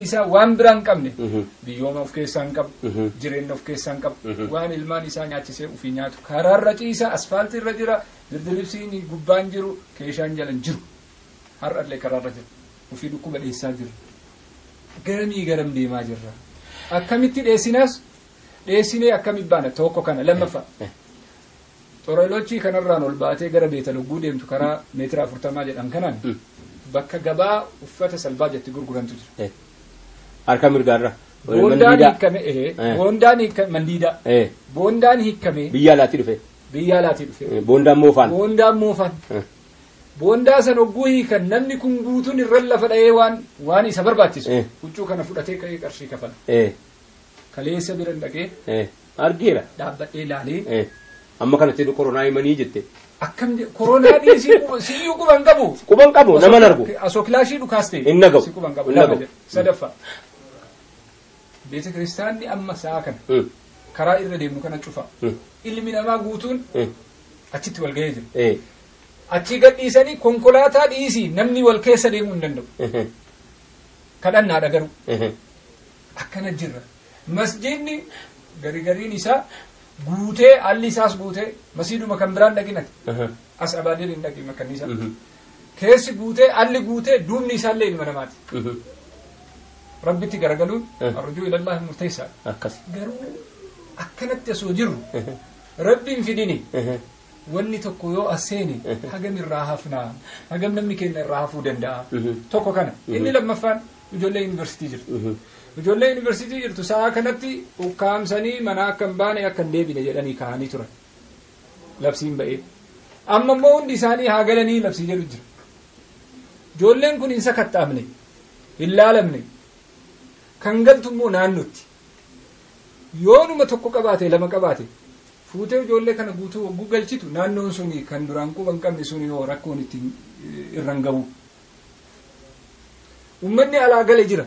isa waan biraan qabne biyyooma of keessaan qabu jireenya of keessaan qabu waan ilmaan isaa nyaachisee ofii nyaatu karaarra ciisa asfaaltii irra jira dirdiribsiin gubbaan jiru keeshaan jalan jiru har'allee karaarra jiru ofii dhukkuba dheessaa jiru garamii garam deemaa jirra akkamitti dheessinaas dheessinee akkamit baana tokko kana lammaffaa xoroolochii kanarraan ol baatee gara beeta lugguu deemtu karaa meetira 40 jedhan kanaan bakka gabaa uffata salbaa jetti gurgurantu jira harka mirgaarra boondaan hiikame boondaan hiikame mandiida boondaan hiikame biyya alaatti dhufe boondaan moofaan boondaa san ogguu hiikan namni kun guutuun irra lafa dha'ee waan isa barbaachisu huccuu kana fudhatee ka'ee qarshii kafala kaleessa biran dhaqee argeera dhaabbadhee laalee amma kanatti koronaa himanii jette akkam koronaa siyyuu quban qabu naman argu asoo kilaashii dhukaas ta'e inna gabu quban qabu sadaffaa beeta kiristaanni amma sa'a kana karaa irra deemnu kana cufa ilmi namaa guutuun achitti wal ga'ee jira achi gadhiisanii konkolaataa dhiisii namni wal keessa deemuu hin danda'u kadhannaadha garuu akkana jirra masjidni garigariin isaa guutee alli isaas guutee masiiduma kan biraan dhaqinati as abaadeen hin dhaqin makkanniisa keessi guutee alli guutee duubni isaallee ilma namaati rabbitti garagaluun arjuu ilallahi murteessaa garuu akkanatti asoo jirru rabbiin fidini wanni tokko yoo aseeni hagam irraa hafnaa hagam namni keenya irraa hafuu danda'a tokko kana inni lammaffaan ijoollee yuunivarsiitii jirtu ijoollee yuunivarsiitii jirtu sa'a kanatti ukkaamsanii mana akka hin baane akka hin deebine jedhanii kaa'anii turan labsiin ba'ee amma immoo hundi isaanii haa galanii labsii jedhu jira ijoolleen kun hin sakattaafne hin laalamne kan galtu immoo naannootti yoonuma tokko qabaate lama qabaate fuutee ijoollee kana guutuu hogguu galchitu naannoon suni kan duraan quban qabne suni yoo rakkoon ittiin irraan gahu ummanni alaa gale jira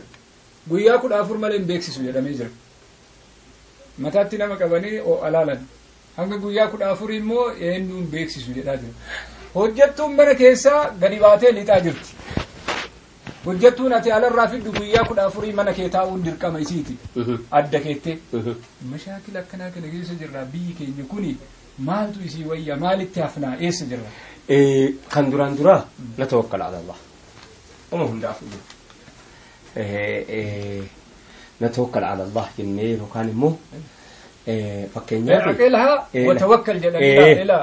guyyaa 14 malee hin beeksisu jedhamee jira mataatti nama qabanii alaalan hanga guyyaa 14 immoo eenyuun beeksisu jedhaa jira hojjettuun mana keessaa gadi baatee lixaa jirti hojjettuun ati alarraa fiddu guyyaa 14 mana kee taa'uun dirqama isiiti adda keettee mashaakila akkanaa kana keessa jirra biyyi keenya kuni maaltu isii wayya maalitti hafnaa eessa jirra kan duraan dura la tawakkala ala Allah uma hundaafu نتوكل على الله جنيه وكان مو فكينيا عقلها وتوكل جدًا إلى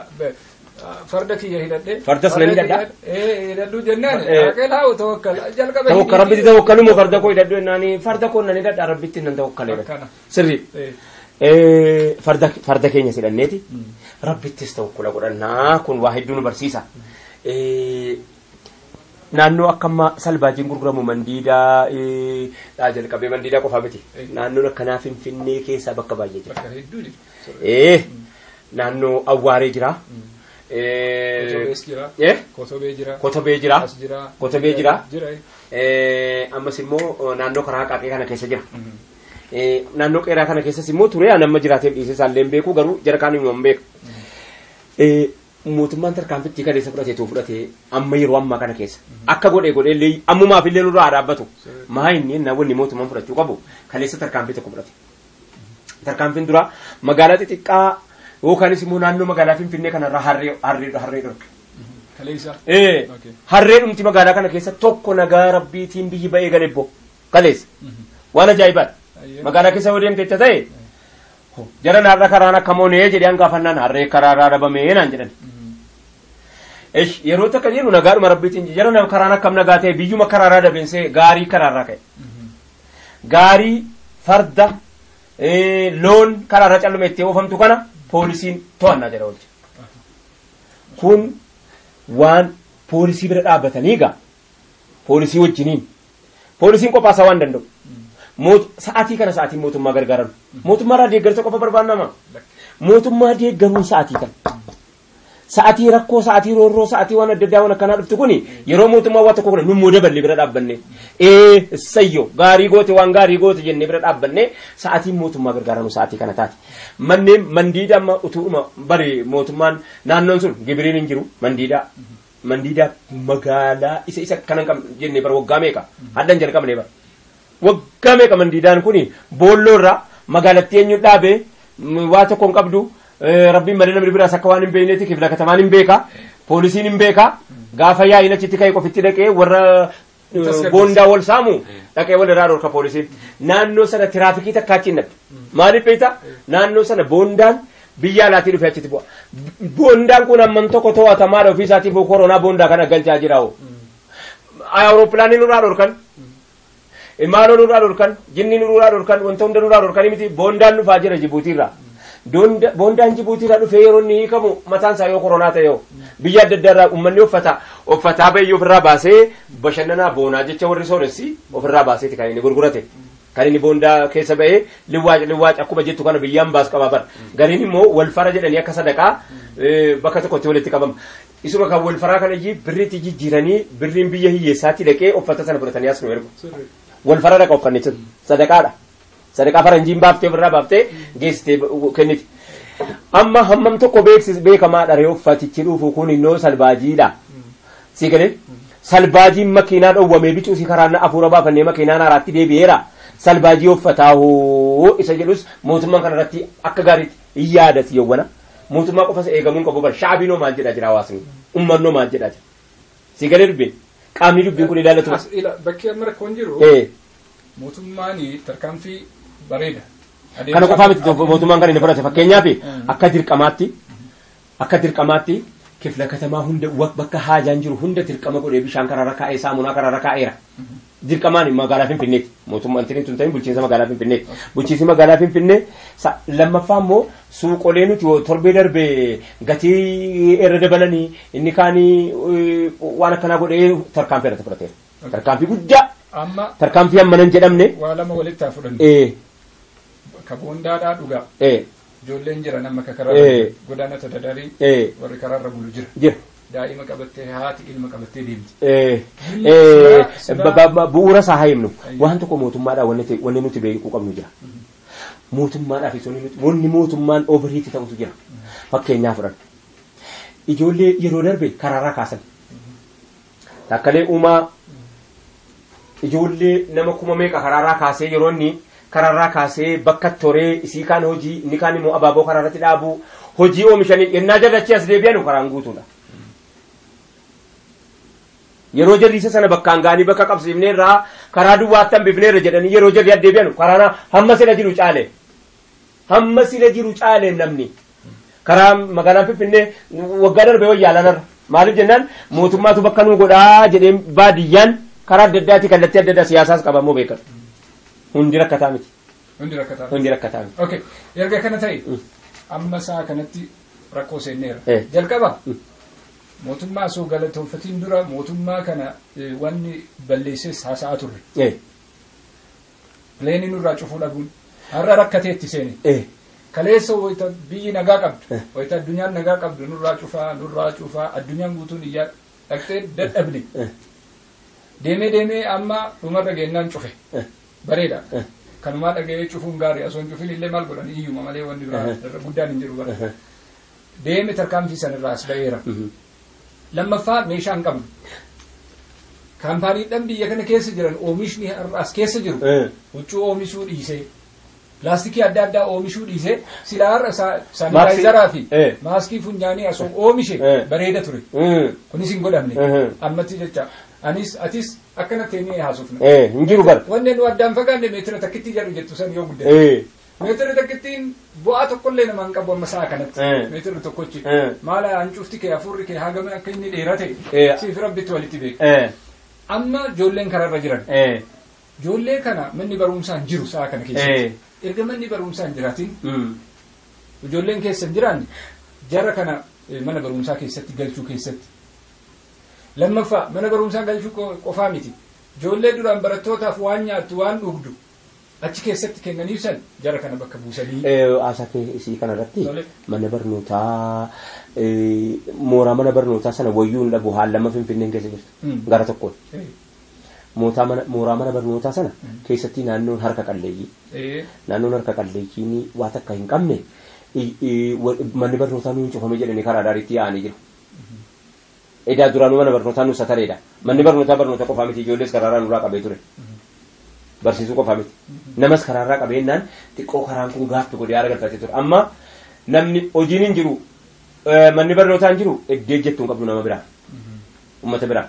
فردك يا هيدا فردس لني جدا هيدا جنان عقلها وتوكل جل كبير توكل ربي توكلوا مو فردكو هيدا ناني فردكو ناني جدا ربي تنتوكل سري فردك يا سيدنيتي ربي تستوكل قرنا كن واحد دون برسيسا naannoo akkama salbaajiin gurguramu mandiida ajal qabee mandiida qofa miti naannoo akkanaa Finfinnee keessa bakka baay'ee jira naannoo Awwaaree jira Kotobee jira ammas immoo naannoo karaa Qaaqee kana keessa jira naannoo Qeeraa kana keessas immoo ture amma jiraateef dhiisee isaallee hin beeku garuu jara kaan hin beeku mootummaan tarkaanfitti kaleessa fudhatee amma yeroo ammaa kana keessa akka godhee ammumaaf illee nurraa dhaabbatu maa inni naawwanni mootummaan fudhachuu qabu kaleessa tarkaanfii tokko fudhate tarkaanfiin dura magaalaa xixiqqaa yookaanis immoo naannoo magaalaa Finfinnee kanarraa harree dhorke harree dhumti magaalaa kana keessa tokko nagaa rabbiitiin biyyi ba'ee galebbo kaleessa waan ajaa'ibaadha magaalaa keessa yoo deemte itti ta'e jara naarra karaan akka moonee jedhee hangaafannaan harree karaarraa dhabamee naan jedhan yeroo takka jedhu nagaadhuma rabbiitiin jara karaan akkam nagaa ta'e biyyuma karaarraa dabeensee gaarii karaarraa ka'e gaarii farda loon karaarraa callume itti oofamtu kana poolisiin to'annaa jala oolche kun waan poolisii bira dhaabbatanii gaa poolisii wajjiniin poolisiin qophaasaa waan danda'u sa'aatii kana sa'aatii mootummaa gargaaran mootummaa deeggarsa qofa barbaannama mootummaa deeggaruun sa'aatii kana sa'aatii rakkoo sa'aatii roorroo sa'aatii waan adda addaa waan akkanaa dhuftu kuni yeroo mootummaa waa tokko godhe nummoo daballee bira dhaabbanne sayyo gaarii goote waan gaarii goote jennee bira dhaabbanne sa'aatiin mootummaa gargaaranu sa'aatii kana taati manneen mandiida amma utuuma bari mootummaan naannoon sun gibiriin hin jiru mandiida magaalaa isa kanan kam jennee bar waggaa meeqa haddan jalqabnee bar waggaa meeqa mandiidaan kuni boolloorraa magaalatti eenyu dhaabee waa tokko hin qabdu rabbiin malee namni biraas akka waan hin beekneeti kifla katamaan hin beeka poolisiin hin beeka gaafa yaa'iin achitti ka'e qofitti dhaqee warra boondaa wal saamu dhaqee wal irraa dhorka poolisiin naannoo sana tiraafikii takka achi hin dhabde maaliif beekta naannoo sana boondaan biyya alaatii dhufee achitti bu'a boondaan kun amman tokko to'atamaadha ofii isaatiif koronaa boondaa kana galchaa jira awuroopilaanii nurraa dhorkan maaloo nurraa dhorkan jinni nurraa dhorkan wanta hunda nurraa dhorkan miti boondaan dhufaa jira Jibuutiirraa boondaan Jibuutiirraa dhufee yeroo inni hiikamu mataan isaa yoo koronaa ta'e biyya adda addaarraa uummanni uffataa baay'ee ofirraa baasee bashannanaa boonaa jecha warri sooressi ofirraa baaseeti kan inni gurgurate kan inni boondaa keessa ba'ee liwwaac akkuma jettu kana biyyaan baas qabaa bara gariin immoo walfara jedhanii akka sadaqaa bakka tokkotti walitti qabama isuma kan walfaraa kana birriitti jijjiiranii birriin biyya hiyyeessaatti dhaqee uffata sana fudhatanii as nu ergu walfara dhaqa uffannichi sadaqaadha sadaqaa faranjiin baaftee ofirraa baaftee geessitee kenniti amma hammam tokko beekamaa dharee uffatichi dhufu kun innoo salbaajiidha si galee salbaajiin makiinaa dhowwamee bicuu si karaanna afuura baafannee makiinaan haaraatti deebi'eera salbaajii uffataa hoo isa jedhus mootummaan kanarratti akka gaariitti hin yaadati yawwana mootummaa qofas eegamuun qabu bara shaabiinoo maal jedhaa jira hawaasni ummannoo maal jedhaa jira si galee dubbiin qaamni dubbiin kun ilaallatu bakki amma rakkoon jiru mootummaan tarkaanfii bareeda kana qofaa miti mootummaan kan inni fudhate fakkeenyaaf akka dirqamaatti kifla katamaa hunda bakka haajaan jiru hunda dirqama godhee bishaan karaarra kaa'ee saamunaa karaarra kaa'eera dirqamaan magaalaa Finfinneeti mootummaan tiniin tun ta'in bulchiinsa magaalaa Finfinneeti bulchiinsi magaalaa Finfinnee lammaffaa immoo suuqolee nuti torbee darbee gatii irra dabalanii inni kaanii waan akkanaa godhee tarkaanfii irratti fudhateera tarkaanfii guddaa tarkaanfii ammanan jedhamne waa lama walitti haa fudhannu ka boondaadhaa dhugaa ijoolleen jira nama ka karaa godaana tadadarii warri karaarra bulu jira daa'ima qabattee haati ilma qabattee deemti bu'uura isaa haa himnu waan tokko mootummaadhaa wanni nuti beekuu qabnu jira mootummaadhaaf wanni mootummaan overhiiti ta'utu jira fakkeenyaa fudhan ijoollee yeroo darbe karaarraa kaasan takkalee uumaa ijoollee nama kuma meeqa karaarraa kaasee yeroo inni karaarraa kaasee bakka toree isii kaan hojii inni kaan immoo abaaboo karaarratti dhaabuu hojii oomishanii yennaa jallachi as deebi'anu karaan guutuudha yeroo jarriisa sana bakkaan gaanii bakka qabsiifneerraa karaa duwwaatti hambifneerra jedhanii yeroo jarri addeebi'anu karaana hamma sila jiru caale namni karaa magaalaan Finfinnee waggaa darbee wayyaalanarra maaliif jennaan mootummaatu bakka nuu godhaa jedhee baadiyyaan karaa adda addaati kallattii adda addaa siyaasaas qabamoo beekatu hundi rakkataa miti okay erga kana ta'e amma isaa kanatti rakkoo seenneera jalqaba mootummaa soo galatoonfatiin dura mootummaa kana wanni balleesses haasa'aa turre pileeni nurraa cufuu dhabuun har'a rakkateetti seeni kaleessa wayita biyyi nagaa qabdu wayita addunyaan nagaa qabdu nurraa cufaa addunyaan guutuun iyyaa dhaqxee dadhabne deemee amma dhumarra geennaan cufe bareeda kanumaa dhaga'ee cufuun gaarii osoo hin cufin illee maal godhan iyyuma malee wanni biraa guddaan hin jiru bara deeme tarkaanfii sanirraa as ba'eera lammaffaa meeshaa hin qabnu kaampaaniidhaan biyya kana keessa jiran oomishni as keessa jiru huccuu oomishuu dhiisee pilaastikii adda addaa oomishuu dhiisee silaa har'a saanitaayizaraa fi maaskii funyaanii asoo oomishe bareeda ture kunis hin godhamne ammatti jecha atis akkana teenyee haasofna hin jiru bara wanne nu addaan fagaanne meetira takkitti jedhu jettu san yoo guddate meetira takkittiin bu'aa tokkollee nama hin qabu amma sa'a kanatti meetira tokkochi maala hancuufti kee afurri kee hagame akka inni dheerate siif rabbitti walitti beeka amma ijoolleen karaarra jiran ijoollee kana manni barumsaa hin jiru sa'a kana keessatti erga manni barumsaa hin jiraatin ijoolleen keessa hin jiraanne jara kana mana barumsaa keessatti galchuu keessatti lammaffaa mana barumsaa galchuu qofaa miti ijoollee duraan barattootaaf waan nyaattu waan dhugdu achi keessatti kennaniif san jara kana bakka buusanii asakee isii kanarratti mana barnootaa mooraa mana barnootaa sana wayyuu hin dhabu haal lama Finfinneen keessa jirtu gara tokkoon mooraa mana barnootaa sana keessatti naannoon harka qalleeyyiin waa takka hin qabne manni barnootaa nuyi cufame jedhanii karaa daariitti yaa'anii jiru. Edaa duraanuu mana barnootaa nu satareedha. Manni barnoota qofaa miti ijoollees karaarraa nurraa qabee ture. barsiisuu qofa miti namas karaarraa qabeennaan xiqqoo karaan kun gaaffi godhee haala galfatee ture amma namni hojiin hin jiru manni barnootaan jiru eddee jettuun qabdu nama biraa ummata biraa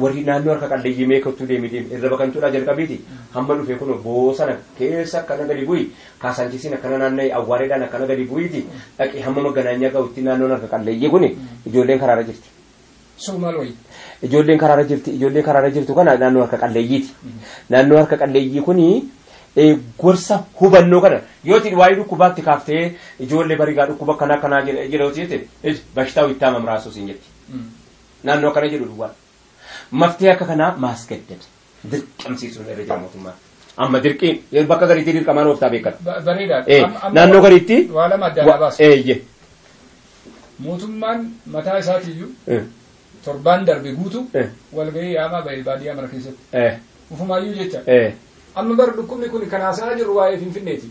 warri naannoo harka qalleeyyii meekattuu deemee irra bakantuudha jalqabiiti hamma dhufee kun boosana keessa akkana gadi bu'i kaasanchisiin akkana naanna'e awwaareedhaan akkana gadi bu'iiti dhaqee hamma maganaanyaa ga'utti naannoon harka qalleeyyii kun ijoolleen karaarra jirti. Somaal wayi. Ijoolleen karaarra jirtu kana naannoo harka qalleeyyiiti. Naannoo harka qalleeyyii kuni gorsa hubannoo kana yooti waa'ee dhukkubaatti kaaftee ijoollee barigaa dhukkuba kanaa jedhauti jette bashtaa wittaa mamraasuu siin jetti. Naannoo akkana jedhu duwwaa. Maftee akka kanaa maasgaddad dirqamsiisuun irra jira mootummaa. Amma dirqiin bakka gariitti dirqamaan ooftaa beekata. Bareedaadha. Naannoo gariitti. Waa lama adda baasa. Mootummaan mataa isaatiiyyuu torbaan darbe guutu walgahii yaamaa bahee baadiyyaa mara keessatti. Ufumaayyuu jecha. Amma bara dhukkubni kun kan haasa'aa jiru waa'ee Finfinneeti.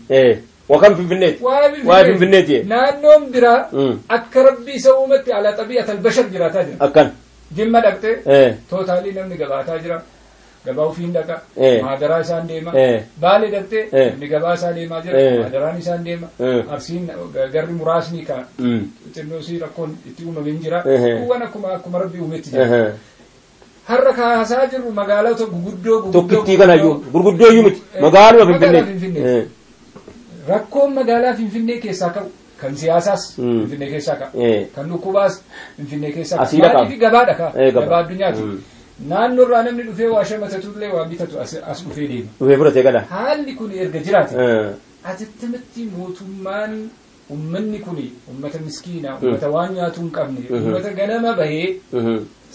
Wakam Finfinneeti. Waa'ee Finfinneeti. Naannoon biraa akka rabbi isa uumatti ala xabi'atal bashar jiraataa jira. Akkan. Jimma dhaqxee tootaalii namni gabaataa jira. Gabaa ofiin dhaqa. Maadaraa isaan deema. Baalee dhaqxee namni gabaa isaa deemaa jira. Maadaraan isaan deema. Arsiin garri muraasni ka xinnoosii rakkoon itti uumameen jira. Kuwwan akkuma rabbi uumetti jira. Har'a kaasaa jirru magaalota guguddoo. Tokkittii kanayyuu gurguddoo iyyuu miti. Magaaluma Finfinnee. Rakkoon magaalaa Finfinnee keessaa qabu. Kan siyaasaas Finfinnee keessaa qabu. Kan dhukkubaas Finfinnee keessaa qabu. Maaliif gabaadha kaa? Gabaa addunyaati. Naannoo irraa namni dhufee waa shamatatuullee waa bitatu as dhufee deema. Dhufee fudhatee gala. Haalli kun erga jiraate. Asitti mootummaan uummanni kun uummata miskiinaa, uummata waan nyaatu hin qabne, uummata ganama bahee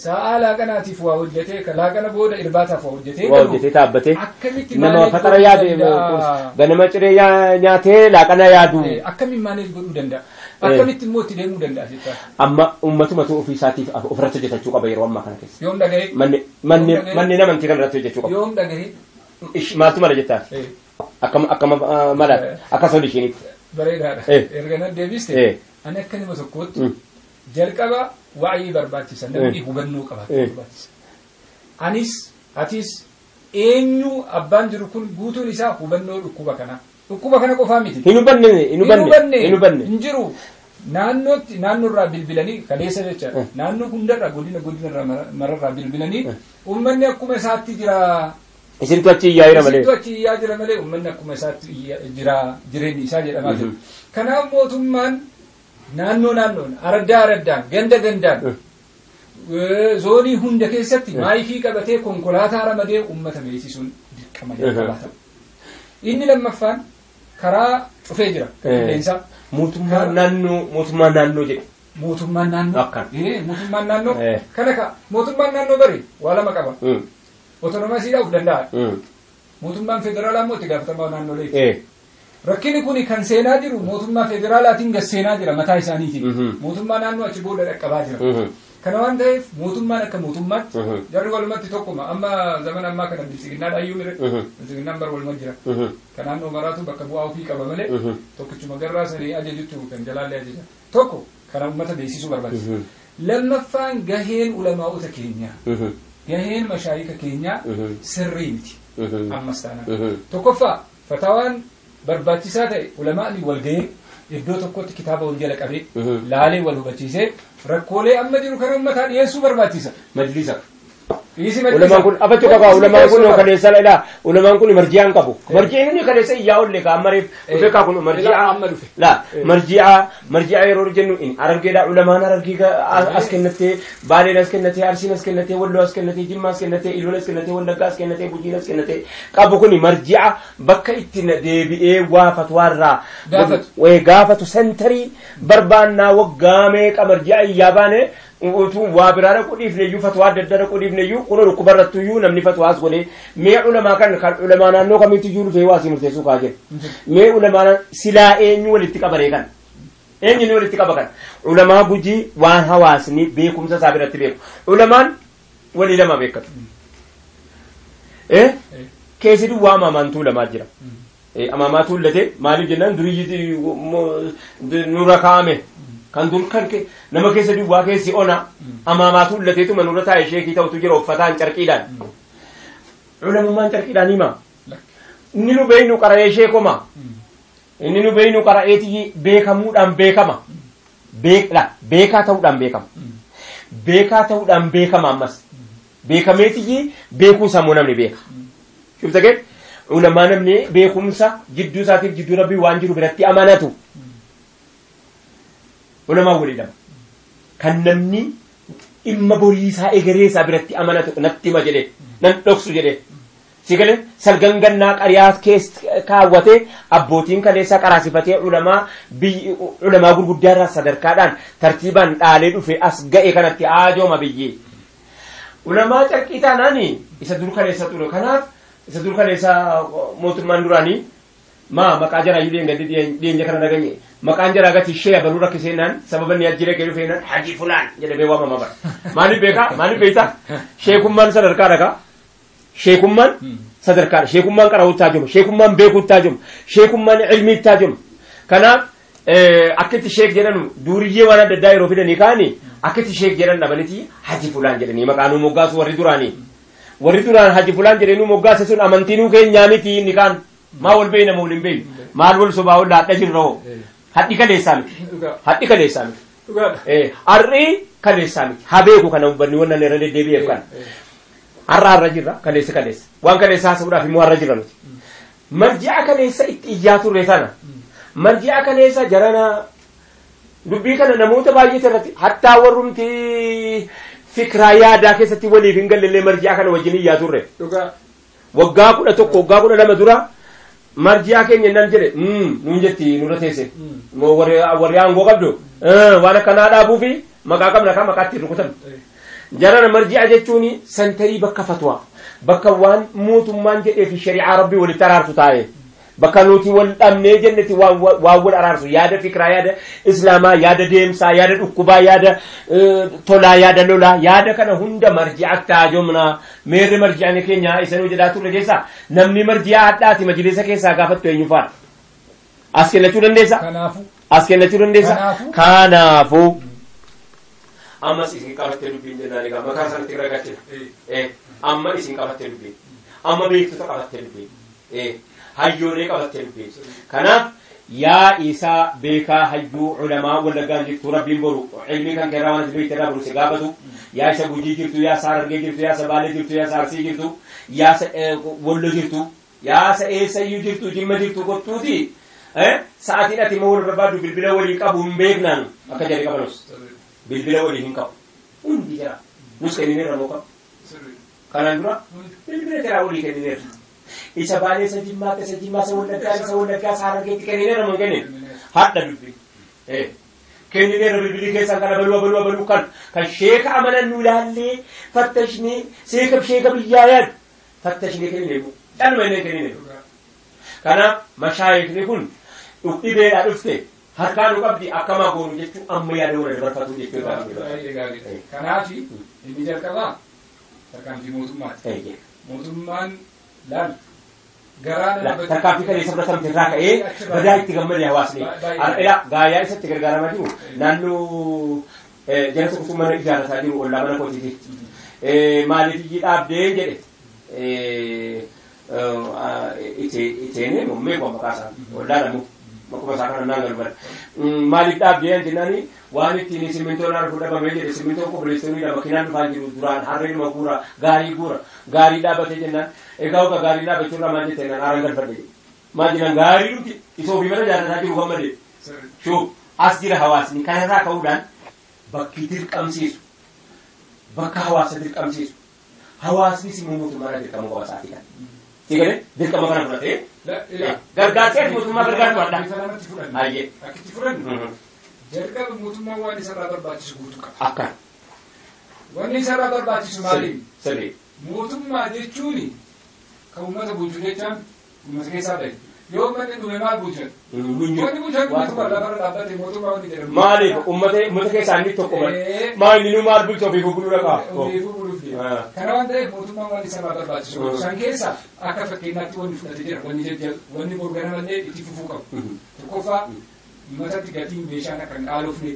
sa'a laaqanaatiif waa hojjetee laaqana booda irbaataaf waa hojjetee. Waa hojjetee dhaabbatee. Nama fatara yaade ganama ciree nyaatee laaqana yaadu. Akkamiin maaneef godhuu danda'a? Akkamitti immoo itti deemuu danda'a jechuudha. Amma uummatumatu ofii isaatiif ofirratti hojjetachuu qaba yeroo ammaa kana keessa. Yoom dhagahee? Manni namantii kan irratti hojjechuu qaba. Yoom dhagahee? Maaltu mala jettaa? Akkama mala akka soodii isheenitti. Bareedaadha. Erga nan deebiste ani akka nama tokkootti jalqaba waa'ee barbaachisa namni hubannoo qabaachuu barbaachisa. Anis atis eenyu abbaan jiru kun guutuun isaa hubannoo dhukkuba kanaa. Dhukkuba kana qofaa miti. Hin hubanne. Hin jiru. Naannoorraa bilbilanii kaleessa jecha naannoo hundarraa godina mararraa bilbilanii uummanni akkuma isaatti jira. Isintu achi iyyaa jira malee. Isintu achi iyyaa jira malee uummanni akkuma isaatti jira jireenyi isaa jedhamaa jiru. Kanaaf mootummaan naannoon araddaan gandaan zoonii hunda keessatti maayikii qabatee konkolaataa ramadee uummata beeksisuun dirqama qabaata. Inni lammaffaan karaa cufee jira. Qilleensa. Mootummaan naannoo jedhe. Mootummaan naannoo. Akkan. Mootummaan naannoo. Kana mootummaan naannoo bari waa lama qaba. Otonomasiidhaaf danda'a. Mootummaan federaalaa immoo itti gaafatamaa naannolee. Rakkinni kun kan seenaa jiru mootummaa federaalaatiin gasseenaa jira mataa isaaniitiin. Mootummaa naannoo achi booda dhaqqabaa jira. Kana waan ta'eef mootummaan akka mootummaatti jarri walumatti tokkuma amma zaman ammaa kana bilisiginnaadha iyyuu mire bilisiginnaan bar waluma jira. Kan naannoo maraatu bakka bu'aa ofii qaba malee tokkichuma garraa sanii ajajutu kan jalaallee ajaja. Tokko kana uummata beeksisuu barbaachisa. Lammaffaan gaheen ulamaa'ota keenyaa. Gaheen mashaayika keenyaa sirrii miti. Ammas taanaan. Tokkoffaa fatawaan barbaachisaa ta'e ulamaa'ni wal gahee iddoo tokkotti kitaaba wal jala qabee laalee wal hubachiisee rakkoolee amma jiru kan uummataa dhiyeessuu barbaachisa. Majlisa. Ulamaan kun abachuu qaba. Ulamaan kun kaleessa ilaa ulamaan kun marji'aan qabu. Marji'aan inni kaleessa iyyaa olle ka ammareef dhufee kaa kun marji'aa amma dhufe. La marji'aa yeroo jennu in argeedha ulamaan argii as kennattee baaleen as kennattee arsiin as kennattee walloo as kennattee jimmaa as kennattee iloon as kennattee wallaggaa as kennattee gujiin as kennattee qabu kun marji'aa bakka itti deebi'ee waa fatwaarraa gaafatu sentarii barbaannaa waggaa meeqa marji'aa iyyaa baane utuu waa biraadha qudhiifneyyuu fatwaa daddara qudhiifneyyuu kuno dhukkubarrattuyyuu namni fatwaas godhee mee ulamaa kan ulamaa naannoo kamiittiyyu dhufee waa si murteessuu kaa jedhe mee ulamaa silaa eenyu walitti qabaree kan eenyuni walitti qaba kan ulamaa gujii waan hawaasni beekumsa isaa biratti beeku ulamaan walii lama beekatu keessi duwwaa amaamantuu lamaa jira amaamantuu late maaliif jennaan durii nurra kaa'ame kan dur kan nama keessa duwwaa keessi ona amaamaatu lateetu manurra taa'e sheekii ta'utu jira uffataan carqiidhaan ulamummaan carqiidhaan hima inni nu beeynu qara'ee sheekoma inni nu beeynu qara'eeti beekamuudhaan beekama beekaa ta'uudhaan beekama beekaa ta'uudhaan beekama ammas beekameeti beekuu sammuu namni beeka shufta kee ulamaa namni beekumsa jidduu isaatiif jidduu rabbii waan jiru biratti amanatu ulamaa waliidhama kan namni dhimma borii isaa egeree isaa biratti amanatu natti hima jedhe nan dhoksu jedhe sigale salgangannaa qariyaa keessa kaawwate abbootiin kaleessa qaraasifatee ulamaa gurguddaa irraa sadarkaadhaan tartiibaan dhaalee dhufe as ga'e kanatti aajooma biyyee ulamaa carqii taanaani isa dur kaleessa ture kanaaf isa dur kaleessa mootummaan duraanii maqaa jaraa iyyuu deenya kana dhaganye maqaan jaraa gati ishee abaluu rakkiseenaan sababa inni ajjiree gadi dhufeenaan hajii fulaan jedhamee waamama bara maaliif beektaa sheekummaan sadarkaa dhagaa sheekummaan sadarkaa sheekummaan qara'uuttaa jiru sheekummaan beekuuttaa jiru sheekummaan ilmiittaa jiru kanaaf akkitti sheek jedhanu duuriyyee waan adda addaa yeroo fidanii kaanii akkitti sheek jedhan dhabaniti haji fulaan jedhanii maqaanuu moggaasu warri duraan haji fulaan jedhanii moggaase sun amantiinuu keenyaa miti inni kaan maa wal beeyna wal hin beeynu maal wal sobaa wal haadha jirroo hadhi kaleessaa miti arrii kaleessaa miti haa beeku kana hubbanni wannan irra deddeebi'eef kana har'a jirra kaleessa waan kaleessa haasa'uudhaaf immoo har'a jirra nuti marji'a kaleessa itti iyyaa turre sana marji'a kaleessa jarana dubbii kana namoota baay'eetu irratti hattaa warrumti fikraa yaadaa keessatti waliif hin galleellee marji'a kana wajjin iyyaa turre waggaa 11 waggaa 12 dura marji'a keenya nan jedhe nuun jetti nurra teesse warri aangoo qabdu waan akkanaa dhaabuu fi maqaa qabna kan maqaatti rukutan jarana marji'a jechuun santarii bakka fatwaa bakka waan mootummaan jedhee fi shari'aa rabbii walitti araarsu taa'e bakka nuti wal dhabnee jenneti waan wal araarsu yaada fikraa yaada islaamaa yaada deemsaa yaada dhukkubaa yaada tolaa yaada lolaa yaada kana hunda marji'a taajomna meerri marji'aan keenya isanuu jedhaa turre keessaa namni marji'a hadhaati majlisa keessaa gaafattu eenyu faadha as kennachuu dandeessa kanaafuu amma isin qabattee dubbiin jennaan egaa maqaa sanatti ragachina amma isin qabattee dubbiin amma beektota qabattee dubbiin hayyoolee qabattee dubbiin kanaaf yaa isaa beekaa hayyuu ulamaa wallaggaan jirtu rabbiin boru ilmii kan keerraa waan beekte irraa boru si gaafatu yaa isa gujii jirtu yaa isa harargee jirtu yaa isa baalee jirtu yaa isa arsii jirtu yaa isa wollo jirtu yaa isa eessayyuu jirtu jimma jirtu gottuuti sa'aatiin ati immoo wal barbaadu bilbila walii qabu hin beeknaan akka jedhe qabanus bilbila walii hin qabu hundi jira nus kennineerra moo qabu kanaan dura bilbila tiraa walii kennineerra isa baalee isa jimmaa isa wallaggaa isa harargeetti kennineerra moo kennine hadha dubbi kennineerra bilbilii keessaan kana baluu kan sheeka amanannu ilaallee fattashnee sheeka biyyaa yaadu fattashnee kennineerra dhaluma innee kennineerra kanaaf mashaayikni kun dhibeedhaa dhufte harkaan qabdi akkamaa goonu jechuun amma yaada wal dabarfatu jechuudha. Kanaaf inni jalqabaa tarkaanfii mootummaati. Mootummaan laal garaan tarkaanfii kaleessa fudhatamte irraa ka'ee badaa itti gammadee hawaasni. Gaayaa isatti gargaaramaa jiru naannoo jara tokko mana ijaarrataa jiru ollaa mana kootiiti. Maaliif dhaabdee jedhe iteenee mummee kwa maqaasaa ollaa dhamu. Makuma isaa kana naan galbala maaliif dhaabdee jennaani waan ittiin simmintoon har'a fudhatamee jedhe simmintoon kobilestoonii lama kinaan dhufaa jiru duraan harreen guura gaarii dhaabatee jennaan egaa oga gaarii dhaabachuu irraa maal jettee naan haaraan galfadhe maal jennaan gaarii dhufti isoo fi mana jaalataa jiru gammadee shuu as jira hawaasni kanarraa ka'uudhaan bakki dirqamsiisu bakka hawaasa dirqamsiisu hawaasnis immoo mootummaadhaan dirqama qaba isaatii kan sigale dirqama kana fudhatee gargaartee mootummaa gargaartu adda. Ayyee. Akkitti fudhannu. Jalqaba mootummaan waan isarraa barbaachisu guutuu qaba. Akka. Wanni isarraa barbaachisu maali? Sirrii. Mootummaa jechuun kan uummata bulchu jechaan uummata keessaa bahe. Yoo uummanni dhume maal bulchan? Wanni bulchan mootummaa lafarra dhaabbate mootummaa wanni jedhamu. Maaliif uummata keessaa inni tokko maali nu maal bulchu ofii buluu dhaqaa? Kana waan ta'eef mootummaan waan isarraa barbaachisu san keessa akka fakkeenyaatti wanni fudhate jira wanni borganamallee itti fufuu qabu. Tokkoffaa uummatatti gatiin meeshaan akka hin qaalofne.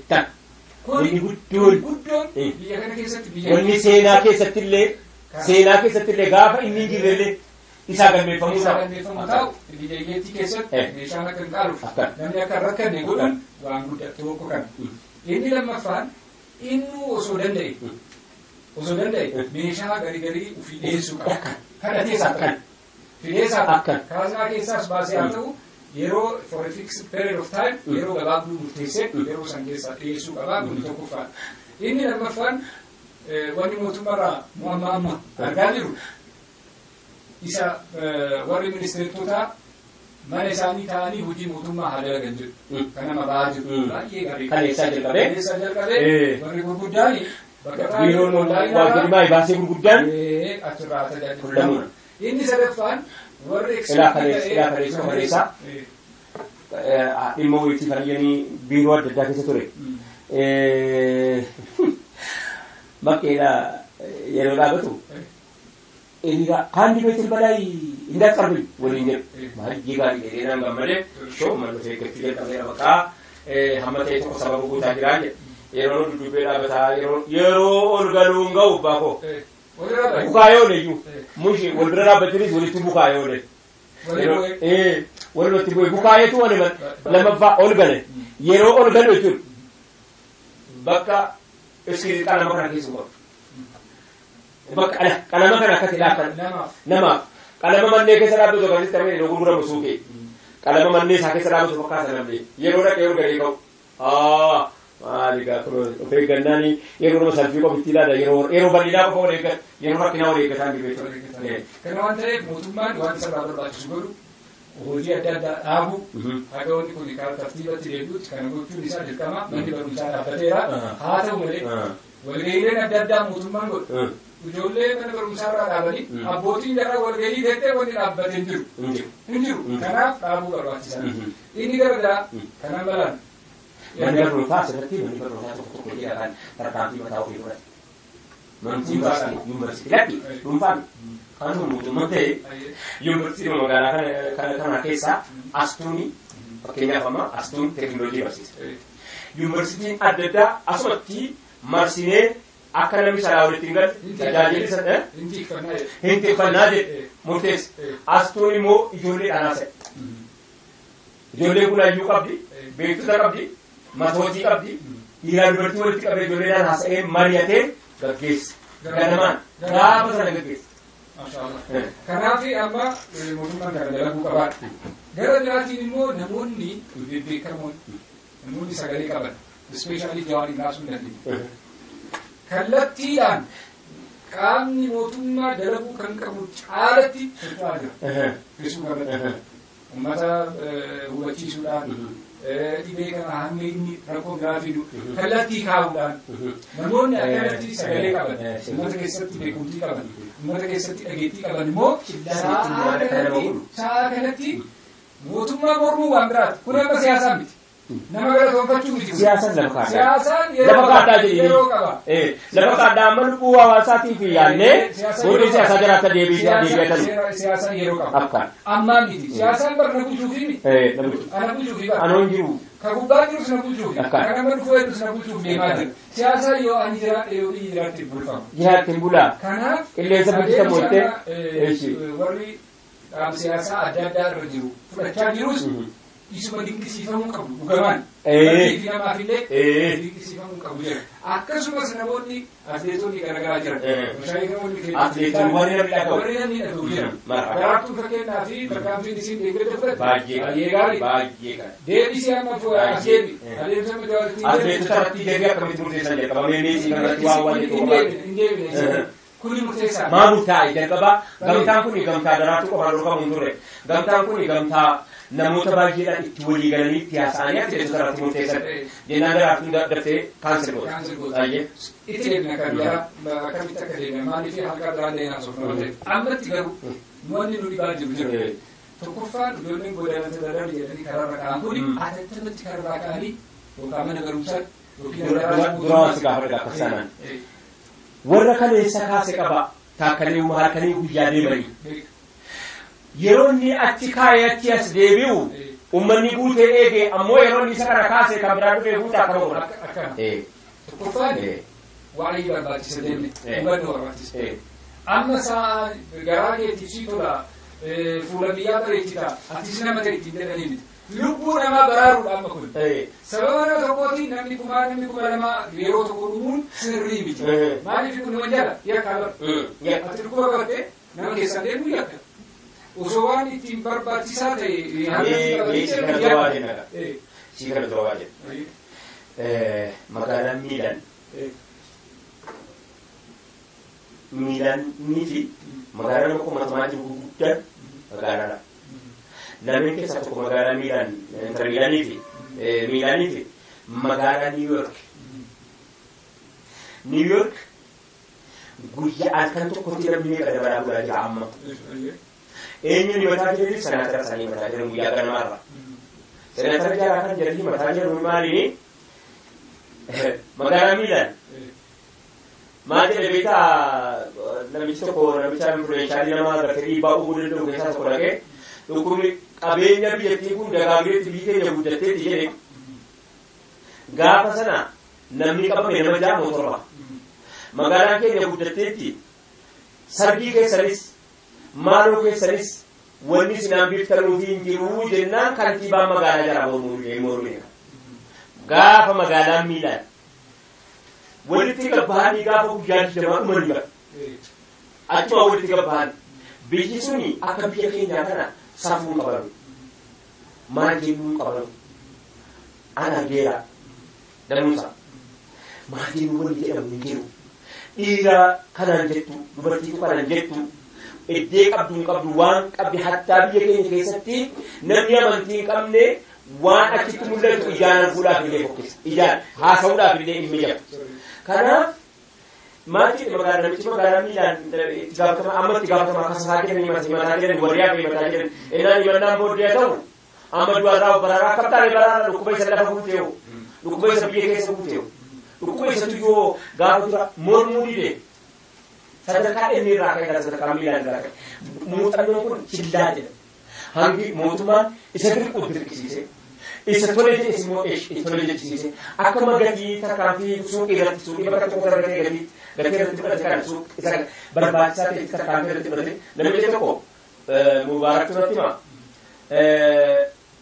Wanni guddoon biyya kana keessatti wanni seenaa keessattillee gaafa inni hin jirrellee isaa galmeeffamuu ta'u biyyeetti keessatti meeshaan akka hin qaaluuf namni akka rakkanne godhan waan guddaa tokko kana. Inni lammaffaan inni osoo danda'e meeshaa garii ofii dhiyeessuu qaba. Kadhateessaaf kan fideessaaf kaasnaa keessaas baasee haa ta'u yeroo for a fixed period of time yeroo gabaabduu murteessee yeroo san keessaa dhiyeessuu qaba kun tokkoffaan. Inni lammaffaan wanni mootummaarraa amma argaa jiru isa warri ministeertotaa mana isaanii ta'anii hojii mootummaa haa dalagan jiru. Kan nama ba'aa jiru baay'ee gaarii. Kaleessaa jalqabee warri gurguddaan bakka biiroon waajjirmaa baasee gurguddaan achirraa tajaajilu. Inni sadaffaan warri kaleessaa dhimma walitti fayyanii biiroo adda addaa keessa ture. Bakkeedha yeroo dhaabatu kaandideetiin balaa hin dhaqqabne waliin jedhu baay'ee gaarii jedhee naan gammadee shoo mannu seekkatti jalqabee maqaa hamma ta'e tokko sababa guutaa jiraa jedhe yeroo duddubbee dhaabataa yeroo ol galuun ga'u baakoo bukaayoo leeyyuu mushi wal bira dhaabbataniis walitti bukaayoo lee walitti bu'e bukaayeetu wali lamaffaa ol gale yeroo ol galu jechuudha bakka iskiri qalama kana keessa qabu. Bakka qalama kana akkatti laafan namaaf qalama mannee keessa dhaabbatu akkasitti ta'ee yeroo gurguramu suuqee qalama mannee isaa keessa dhaabbatu fakkaata namni yeroo dhaqee ol galee qabu. Maali gaa kun of eeggannaani yeroo nama salphii qofitti ilaala yeroo bal'inaa qofa wal eeggata yeroo rakkinaa wal eeggataan dibeetu. Kana waan ta'eef mootummaan waan isa irraa barbaachisu godhu hojii adda addaa dhaabu haga wanni kun karaa tartiibatti deebi'utti kana gochuun isaa dirqama manni barumsaa dhaabbateera haa ta'u malee walga'iileen adda addaa mootummaan godhu ijoollee mana barumsaa irraa dhaabanii abbootiin jarraa walga'ii teettee wanni dhaabbatee hin jiru kanaaf dhaabuu barbaachisaa inni gara biraa kanan balaan. Manni barnootaa asirratti manni barnootaa tokko jedhaman tarkaanfii mataa ofii fudhate. Manni yuunivarsiitii dhuunfaan kan mootummaan ta'e yuunivarsiitii magaalaa kana keessaa astuuni fakkeenyaaf amma astuun teekinooloojii barsiisa. Yuunivarsiitiin adda addaa asumatti marsinee akka namni salaa walitti hin galle tajaajila hin tiffannaa jedhe murteessa. Astuun immoo ijoollee dhanaasa. Ijoollee kulaayyuu qabdi, beektota qabdi, matootii qabdi, dhiiraa dubartii walitti qabee ijoolleedhaan haasa'ee mari'atee gaggeessa. Ganamaan gaafa sana gaggeessa. Kanaaf amma mootummaan kana dalaguu qabaadha. Gara biraatiin immoo namoonni beekamoon namoonni sagalee qaban ispeeshaalii Jawaar kaasuu dandeenya. Kallattiidhaan qaamni mootummaa dalaguu kan qabu caalatti socho'aa jira. Keessuu qabatti uummata hubachiisuudhaan dhibee kana hanga inni rakkoo biraa fidu kallattii kaa'uudhaan namoonni akkanatti sagalee qaban uummata keessatti beekumtii qaban uummata keessatti dhageettii qaban immoo sa'a kanatti mootummaa mormuu waan biraati kun amma siyaasaa miti. Nama gara toonfachuu miti. Siyaasaan lafa kaaddaa. Siyaasaan lafa kaaddaa yeroo qaba. Lafa kaaddaa amma lubbuu hawaasaatii fi yaadnee boodee siyaasaa jiraata deebi'atan. Siyaasaan yeroo qaba. Ammaa miti. Siyaasaan bara na bulchuufi miti. Ana bulchuufi bara. Anoon jiru. Ka gubbaa jirus na bulchuufi. Kan amma dhufuu hedduus na bulchuuf deemaa jira. Siyaasaan yoo ani jiraadhe yoo biyyi jiraatti hin bulfamu. Jiraatti hin bulaa. Kanaaf qilleensa bulchita moottee. Warri siyaasaa adda addaa irra jiru fudhachaa jirus isuma dinqisiifamuu qabu dhugamaan. Bakkeefi namaaf illee dinqisiifamuu qabu jira. Akkasumas namoonni atleetonni garaagaraa jiran. Atleetonni warri namni dhaga'u jira. Garaattuu fakkeenyaa fi tarkaanfiin isiin deeggarda fudhate. Baay'ee gaarii. Deebisii amma as deebi. Adeemsama jawaartii. Atleetota irratti deebii akkamitti murteessan jalqabamee meesii kanarratti waan waan hin deebine. Kuni murteessaa. Maa murtaa'e jalqabaa gamtaan kuni gamtaa daraartuu qofaan dorgamu hin turre. Gamtaan kuni gamtaa namoota baay'eedhaan itti walii galanii itti haasa'anii atleetota irratti murteessan. Jennaan daraartuun daftee kaansel goota. Itti deebina kan biraa akkamitti akka deebina maaliif halkaa biraan deemaa soofna ammatti garuu wanni nu dhibaa jiru jira. Tokkoffaan ijoolleen godaanota dadhabde jedhanii karaarra ka'an kuni atattamatti karaarra ka'anii yookaan mana barumsaa yookiin duraansi gaafa dhagaa akka sanaan. Warra kaleessa kaase qaba taakkalee halkanii guyyaa deemanii. Yeroo inni achi kaayee achi as deebi'u uummanni guutee eegee ammoo yeroo inni isa kana kaase kan biraa dhufee guutaa akkama godha. Tokkoffaan waa'ee barbaachisa deemne hubannoo barbaachisa. Amma sa'a garaa keetiif sii tola fuula biyyaa bareechita atis nama ta'e ittiin jedhanii miti. Lubbuu namaa baraaruudhaan kun. Sababa nama tokkootiin namni kuma lama yeroo tokko dhumuun sirrii miti. Maaliif kun nama jala yakka bara. Ati dhukkuba qabattee nama keessan deemu yakka. Osoo waan ittiin barbaachisaa ta'e si kana dura waajjira. Magaalaan Miilaan fi magaalaan nama kummatamaa jiru guddaan magaalaadha. Lameen keessaa tokko magaalaa Miilaanii fi magaalaa New York guyyaa halkan tokkotti namni meeqa dabalaa guddaa jira amma. Eenyuun mataa jiranii senaatara isaanii mataa jiran guyyaa ganamarra. Senaatara jaalaa kan jiranii mataa jiran maaliini? Magaalaa Miilaan. Maal jedhe beektaa namichi tokko namicha influenshaalii nama bakka dhiibbaa uumuu danda'u keessaa tokko dhaqee dhukkubni qabeenya biyyattii kun dagaageetti biyyi keenya guddatteetti jedhe gaafa sana namni qabame nama ja'a mootorba. Magaalaan keenya guddatteetti sarbii keessanis maaloo keessanis wanni sinaan biiftanuu fi hin jiruu jennaan kantiibaan magaalaa jala mormuu gaafa magaalaan Miilaan walitti gabbahanii gaafa guyyaa digdamaa dhumanii bara. Achuma walitti gabbahanii biyyi suni akka biyya keenyaa kana safuu qabalu. Maal jennuu qabalu. Ana geera danuusa. Maal jennuu wanni jedhamu hin jiru. Dhiira kanaan jettu dubartiitu kanaan jettu iddee qabdu waan qabdi hattaa biyya keenya keessatti namni amantii hin qabne waan achitti mul'atu ijaan fuudhaaf illee fokkisa. Ijaan haasa'uudhaaf illee hin mijatu. Kanaaf maal jedhe magaalaa Miilaan amma itti gaafatama akka isaa jedhanii mataa jedhani warri akka mataa jedhani innaan himannaan booddee ta'u amma du'arraa baraaraa akka taane baraara dhukkuba isa lafa guuteewu dhukkuba isa biyya keessa guuteewu dhukkuba isatu yoo gaafa dura mormuu dide sadarkaa inni irraa ka'e gara sadarkaa Miilaan irraa ka'e muuxannoon kun chillaa jedha hangi mootummaan isa dirqu dirqisiise. Isa tole jedhe immoo tole jechisiise akkuma gatii tarkaanfii suuqii bakka tokko irratti gatii irratti fudhate kan isa barbaachisaa ta'e tarkaanfii irratti fudhate namichi tokko Mubaarak irratti hima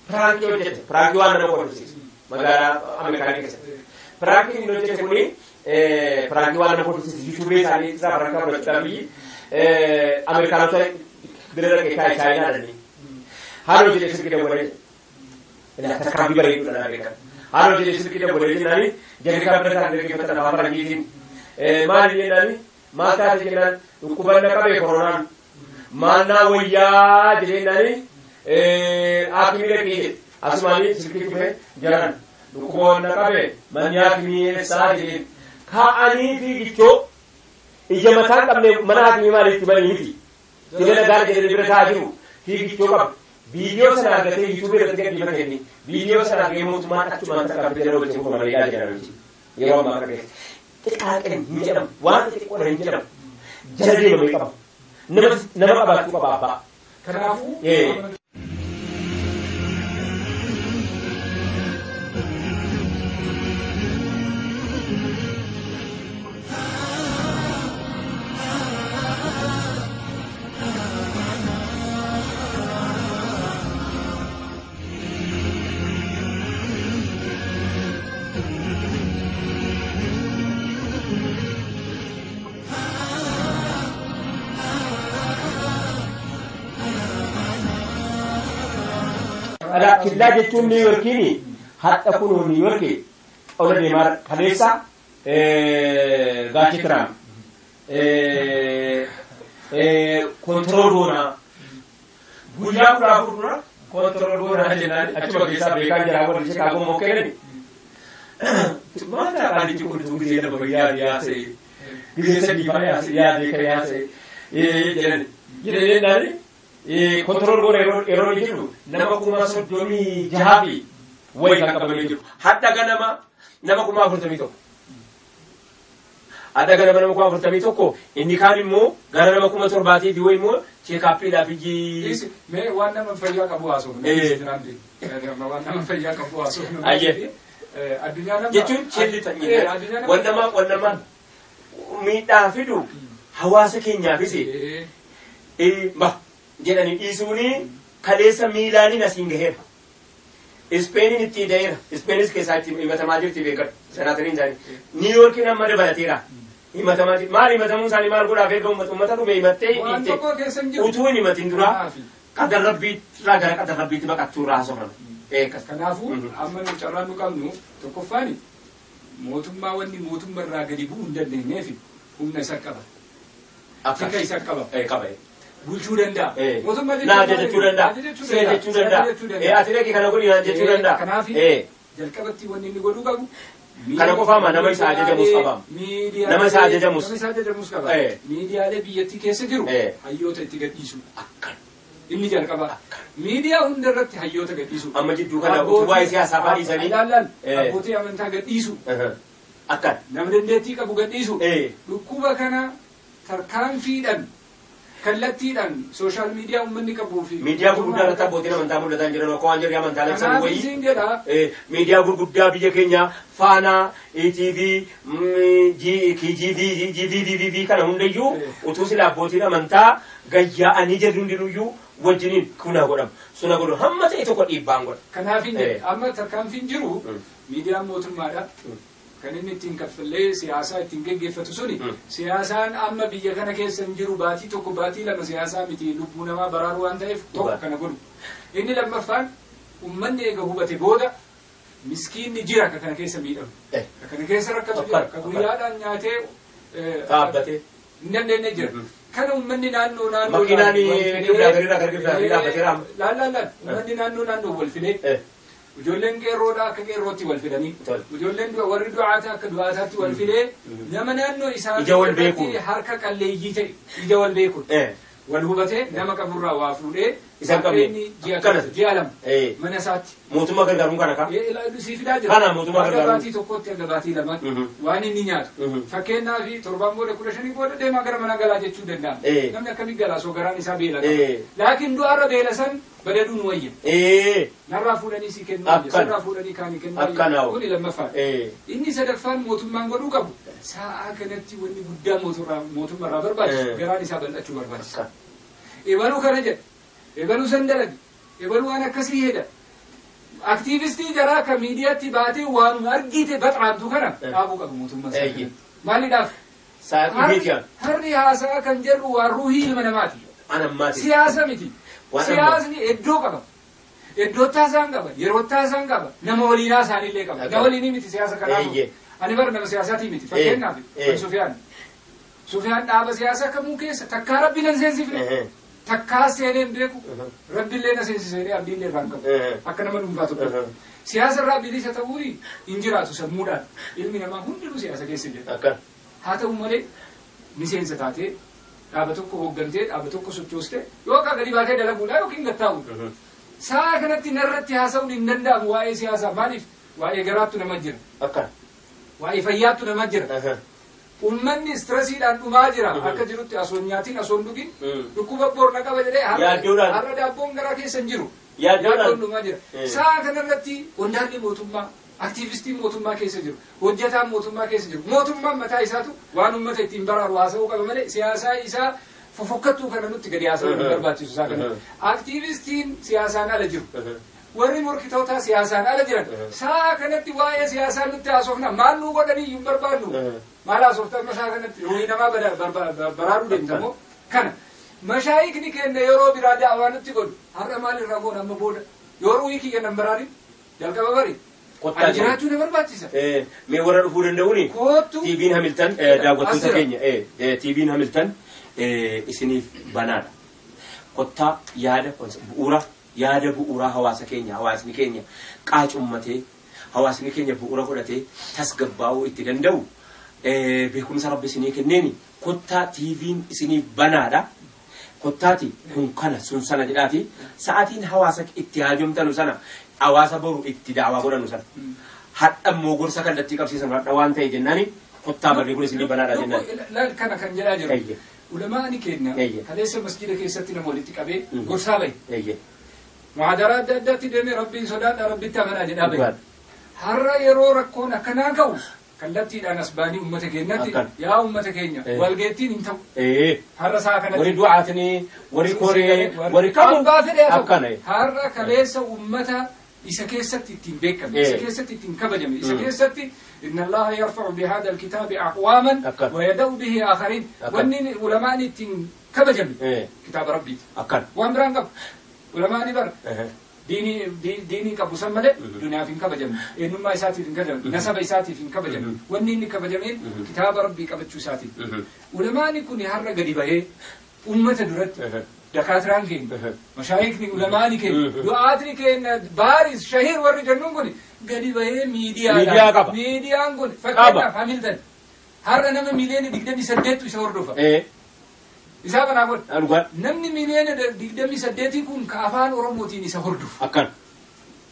piraankii hojjete piraankii waan nama hordofsiisu magaalaa Ameerikaanii keessatti piraankii inni hojjete kuni piraankii waan nama hordofsiisu yuutuubee isaanii isaa piraankii hordofsiisaa fi Ameerikaanota bira dhaqee chaayinaa dhanii haala hojjete sirgi dabalee tarkaanfii bareeduudhaan argatan. Haala jedhee sirki dabalee jennaani jalqaba birataan dhaggeeffatan afaan faranjiitiin maali jennaani maal taate jennaan dhukkubanna qabee koronaan maal naa wayyaa jedheennaani haakimii dhaqee jedhe asumaanii sirki cufee jalan dhukkubanna qabee manni haakimii eessaa jedheen kaa'anii fiigichoo ija mataan qabne mana haakimii maaliitti banii miti jedhee nagaara jedhee bira taa'aa jiru fiigichoo qaba. Video sana argatee YouTube irratti gadhiifatanii video sana argee mootummaan achumaan tarkaanfii jala hojjetu kuma malee jedhamti. Yeroo ammaa kana xiqqaaqeen hin jedhamu waan xixiqqoodha hin jedhamu jala deemamee qaba. Nama qabaachuu qaba abbaa. Kanaafuu killaa jechuun New Yorkiini hadha kunoo New Yorki ola deemaa kaleessa gaachii kiraam kontirool goonaa guyyaa 14 dura kontirool goonaa jennaan achuma keessaa beekaa jiraa warri Chicaagoo mokkeenani maal qaalichi kun tuugisee lafa yaase gisee sadii faa yaase ka yaase jedhanii control goone yeroo ni jiru nama kuma 36 way kan qabamee jiru hadda ganama nama kuma 41 hadda ganama nama kuma 41 inni kaan immoo gara nama kuma 7 fi way immoo cheekaappiidhaaf iji mee waan nama fayyaa qabu haasofnu waan nama fayyaa qabu haasofnu addunyaa nama jechuun cheellitanii waan nama miidhaa fidu hawaasa keenyaafis jedhanii dhiisuuni kaleessa miilaaniin asiin gaheera. Ispeeniin itti hidhaeera. Ispeenis keessaa itti himatamaa jirti beekadha. Senaatariin isaanii. Niiyoorkiin amma dabalateera. Himatamaa jirti. Maal himatamuu isaanii maal godhaaf eega uummata dhume himattee hiitte utuu hin himatin duraa qadar rabbiirraa gara qadar rabbiitti baqattuu irraa haasofame. Kanaafuu amma nu carraan nu qabnu tokkoffaan mootummaa wanni mootummaa irraa gadi bu'uu hin dandeenyeef humna isa qaba. Tika isa qaba. Bulchuu danda'a. Naa jechuu danda'a. See jechuu danda'a. Ati dhaqee kana godhi jechuu danda'a. Kanaaf jalqabatti wanni inni godhuu qabu. Kana qofaama nama isa ajajamus qaba. Nama isa ajajamus qaba. Miidiyaalee biyyattii keessa jiru hayyoota itti gadhiisu. Inni jalqaba. Miidiyaa hunda irratti hayyoota gadhiisu. Amma jidduu kana utubaa siyaasaa baadhiisanii. Abbootii amantaa gadhiisu. Akkan. Nama dandeettii qabu gadhiisu. Dhukkuba kana tarkaanfiidhaan kallattiidhaan sooshaal miidiyaa uummanni qabuu fi miidiyaa gurguddaa irratti abbootiin amantaa mul'atan jiran akka waan jirri amantaa labsan wayii miidiyaa gurguddaa biyya keenya Faanaa, ETV, GVV kana hundayyuu utuu sila abbootiin amantaa gayyaa'anii jirru hundinuyyuu wajjiniin kuna godhamu suna godhu hamma ta'e tokko dhiibbaan godha. Kanaaf amma tarkaanfiin jiru miidiyaan mootummaadha. Kan inni ittiin kaffallee siyaasaa ittiin geggeeffatu suni siyaasaan amma biyya kana keessa hin jiru baatii tokko baatii lama siyaasaa miti lubbuu namaa baraaru waan ta'eef tokko kana godhu. Inni lammaffaan uummanni eega hubate booda miskiinni jira akka kana keessa miidhamu. Kana keessa rakkatu jira. Akka guyyaadhaan nyaatee dhaabbatee hin dandeenye jira. Kana uummanni naannoo makiinaan dhaabbateera. Uummanni naannoo wal filee. Ijoolleen qeerroodha akka qeerrootti wal fidanii. Ijoolleen warri du'aataa akka du'aataatti wal fidee nama naannoo isaanii harka qalleeyyii ta'e ija wal beekuun wal hubatee nama qaburraa waa fuudhee isan qabne ji'a lama mana isaatti. Mootummaa gargaaruun kana kaa? Sii fidaa jira. Kana mootummaa gargaaruun. Baatii tokkotti aga baatii lamaan waan inni nyaatu. Fakkeenyaaf torbaan booda 15 booda deemaa gara mana galaa jechuu danda'a. Namni akkamitti galaa soo garaan isaa beela qaba. Laakiin du'aarra beela san badaduun wayya. Narraa fuudhanii si kennuu sirraa fuudhanii kaanii kennuu kuni lammaffaan. Inni sadaffaan mootummaan godhuu qabu sa'a kanatti wanni guddaa mootummaarraa barbaachisu garaan isaa bal'achuu barbaachisa. Ebaluu kana jedha. Ebaluu san dalagi. Ebaluu waan akkasii hedha. Aktiivistii jaraa ka miidiyaatti baatee waan argite baxraantu kana dhaabuu qabu mootummaa isaa. Maaliidhaaf? Harri haasaa kan jedhu waan ruuhii ilma namaati. Siyaasa miti. Siyaasni iddoo qaba. Iddootaa isaan qaba. Yerootaa isaan qaba. Nama waliinaa isaaniillee qaba. Nama waliinii miti siyaasa kanaafu. Ani bara nama siyaasaatii miti. Fakkeenyaaf Sufiyaan. Sufiyaan dhaaba siyaasaa kamuu keessa takkaa rabbi nan seensifne. Takkaa seeneen beeku. Rabbiillee na seensisee abdiillee irraan qabu. Akka nama dhuunfaa tokko. Siyaasa irraa bilisa ta'uu hin jiraatu sammuudhaan. Ilmi namaa hundinuu siyaasa keessa jira. Haa ta'u malee miseensa taatee dhaaba tokko hooggantee dhaaba tokko sochoostee yookaan gadi baatee dalaguudhaan yookiin gattaa'u. Sa'a kanatti narratti haasa'uun hin danda'amu waa'ee siyaasaa maaliif waa'ee garaattu nama jira. Waa'ee fayyaattu nama jira. Uummanni stresiidhaan dhumaa jira akka jirutti asoon nyaatiin asoon dhugin dhukkuba borna qaba jedhee har'a daabboon garaa keessa hin jiru. Yaaddoon dhumaa jira. Sa'a kanarratti qondaalli mootummaa aktiivistiin mootummaa keessa jiru hojjetaan mootummaa keessa jiru mootummaan mataa isaatu waan uummata ittiin baraaru haasa'uu qaba malee siyaasaa isaa fofokkattuu kana nutti gadi haasa'uu hin barbaachisu isaa kana. Aktiivistiin siyaasaan ala jiru. Warri morkitootaa siyaasaan ala jiran sa'a kanatti waa'ee siyaasaa nutti haasofna maal nuu godhanii hin barbaannu. Maal haasoftan masaa kanatti ruhii namaa baraaruu deemtamoo kana. Mashaayikni kenna yeroo biraa daawwaa nutti godhu har'a maal irraa goona amma booda yoo ruhii kiyya nan baraarin jalqaba bari. Ani jiraachuu na barbaachisa. Mee warra dhufuu danda'uuni? TV'n Hamilton daawwattoota keenya TV'n Hamilton isiniif banaadha. Kottaa yaada bu'uuraa hawaasa keenya hawaasni keenya qaacummatee hawaasni keenya bu'uura godhatee tasgabbaa'uu itti danda'u beekumsa rabbi isinii kenneeni kottaa TV'n isiniif banaadha. Kottaati kun kana sun sana jedhaati sa'aatiin hawaasa itti haajomtanu sana hawaasa boru itti daawaa godhanu sana hadha immoo gorsa kallattii qabsiisan hadha waan ta'e jennaani kottaa barree kun isinii banaadha jennaan. Kana kan jedhaa jiru. Ulamaani keenya kaleessa masjida keessatti nama walitti qabee gorsaa bahe. Muhaadaraa adda addaatti deemee rabbiin sodaadha rabbitti amanaa jedhaa bahe. Har'a yeroo rakkoon akkanaa ga'u kallattiidhaan asbaanii ummata keenyatti yaa ummata keenya walgeettiin hin ta'u har'a isaa kanatti warri du'aatini warri koree warri kamu akkana har'a kaleessa ummata isa keessatti ittiin beekame isa keessatti ittiin kabajame isa keessatti inna allaha yarfa'u bihadha alkitabi aqwaman wa yada'u bihi akharin wanni ulamaan ittiin kabajame kitaaba rabbiiti akkana waan biraan qabu ulamaani bar diinii qabu san malee duniyaaf hin kabajamne eenyummaa isaatiif hin kabajamne nasaba isaatiif hin kabajamne wanni inni kabajameen kitaaba rabbii qabachuu isaatiif ulamaani kun har'a gadi bahee ummata duratti dakaatiraan keenya mashaayikni ulamaani keenya du'aatni keenya baaris shahiir warri jennuun kun gadi bahee miidiyaa qaba miidiyaan kun fakkeenyaaf Hamilton har'a nama miliyoona 28 isa hordofa isa kana godha namni miliyoona 28 kun ka afaan oromootiin isa hordofu akkan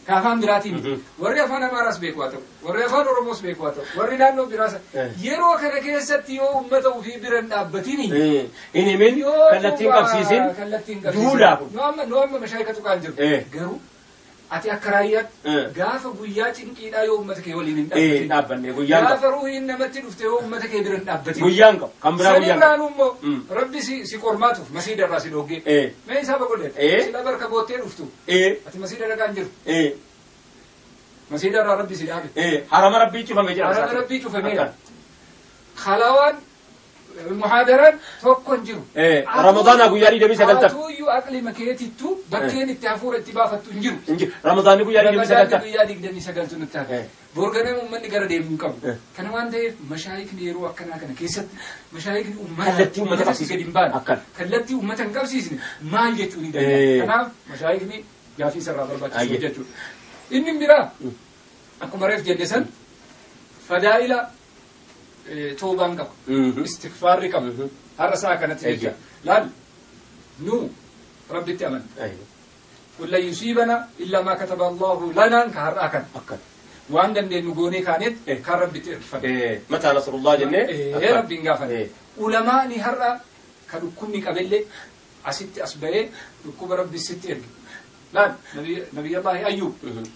ka afaan biraatiin warri afaan amaaraas beeku haa ta'u warri afaan oromoos beeku haa ta'u warri naannoo biraas yeroo kana keessatti yoo ummata ofii bira hin dhaabbatini hin himin kallattiin qabsiisin duudhaaf nu amma mashaayikatu kaan jiru garuu ati akka raayyaatti gaafa guyyaa cinqiidhaa yoo ummata kee waliin hin dhaabbanne guyyaan gaafa ruuhiin namatti dhufte yoo ummata kee bira hin dhaabbatin guyyaan qabu kan biraa guyyaan qabu immoo rabbi si qormaatuuf masiida irraa si dhoggee mee isaa bagodheet sila barka boottee dhuftu ati masiida dhagaan jiru masiida irraa rabbi si dhaabe harama rabbii cufame jira harama rabbii cufameera khalawaan muhaadaraan tokkon jiru ramadaana guyyaa 29 tuuyyu aqli makeetittu bakkeen itti hafuura itti baafattu hin jiru ramadaani guyyaa 29 guyyaa 29 nutti hafe borganama ummanni gara deemu hin qabu kana waan ta'eef mashaayikni yeroo akkanaa kana keessatti mashaayikni kallattii ummata qabsiisu gadi hin baane kallattii ummata hin qabsiisne maal jechuu ni danda'a kanaaf mashaayikni gaafii sarraa barbaachisu jechuudha inni biraa akkuma reef jenne san fadaa'ila توبان قبل استغفار قبل هرسا كانت تجا لا نو ربي تأمن ولا يصيبنا إلا ما كتب الله لنا كهر أكن وعندنا نقولي كانت كرب بترفع متى نصر الله جنة يا ربي نقفل علماء نهرة كانوا كمي قبل أسيت أسبوع ركوب ربي ستير لا نبي الله أيوب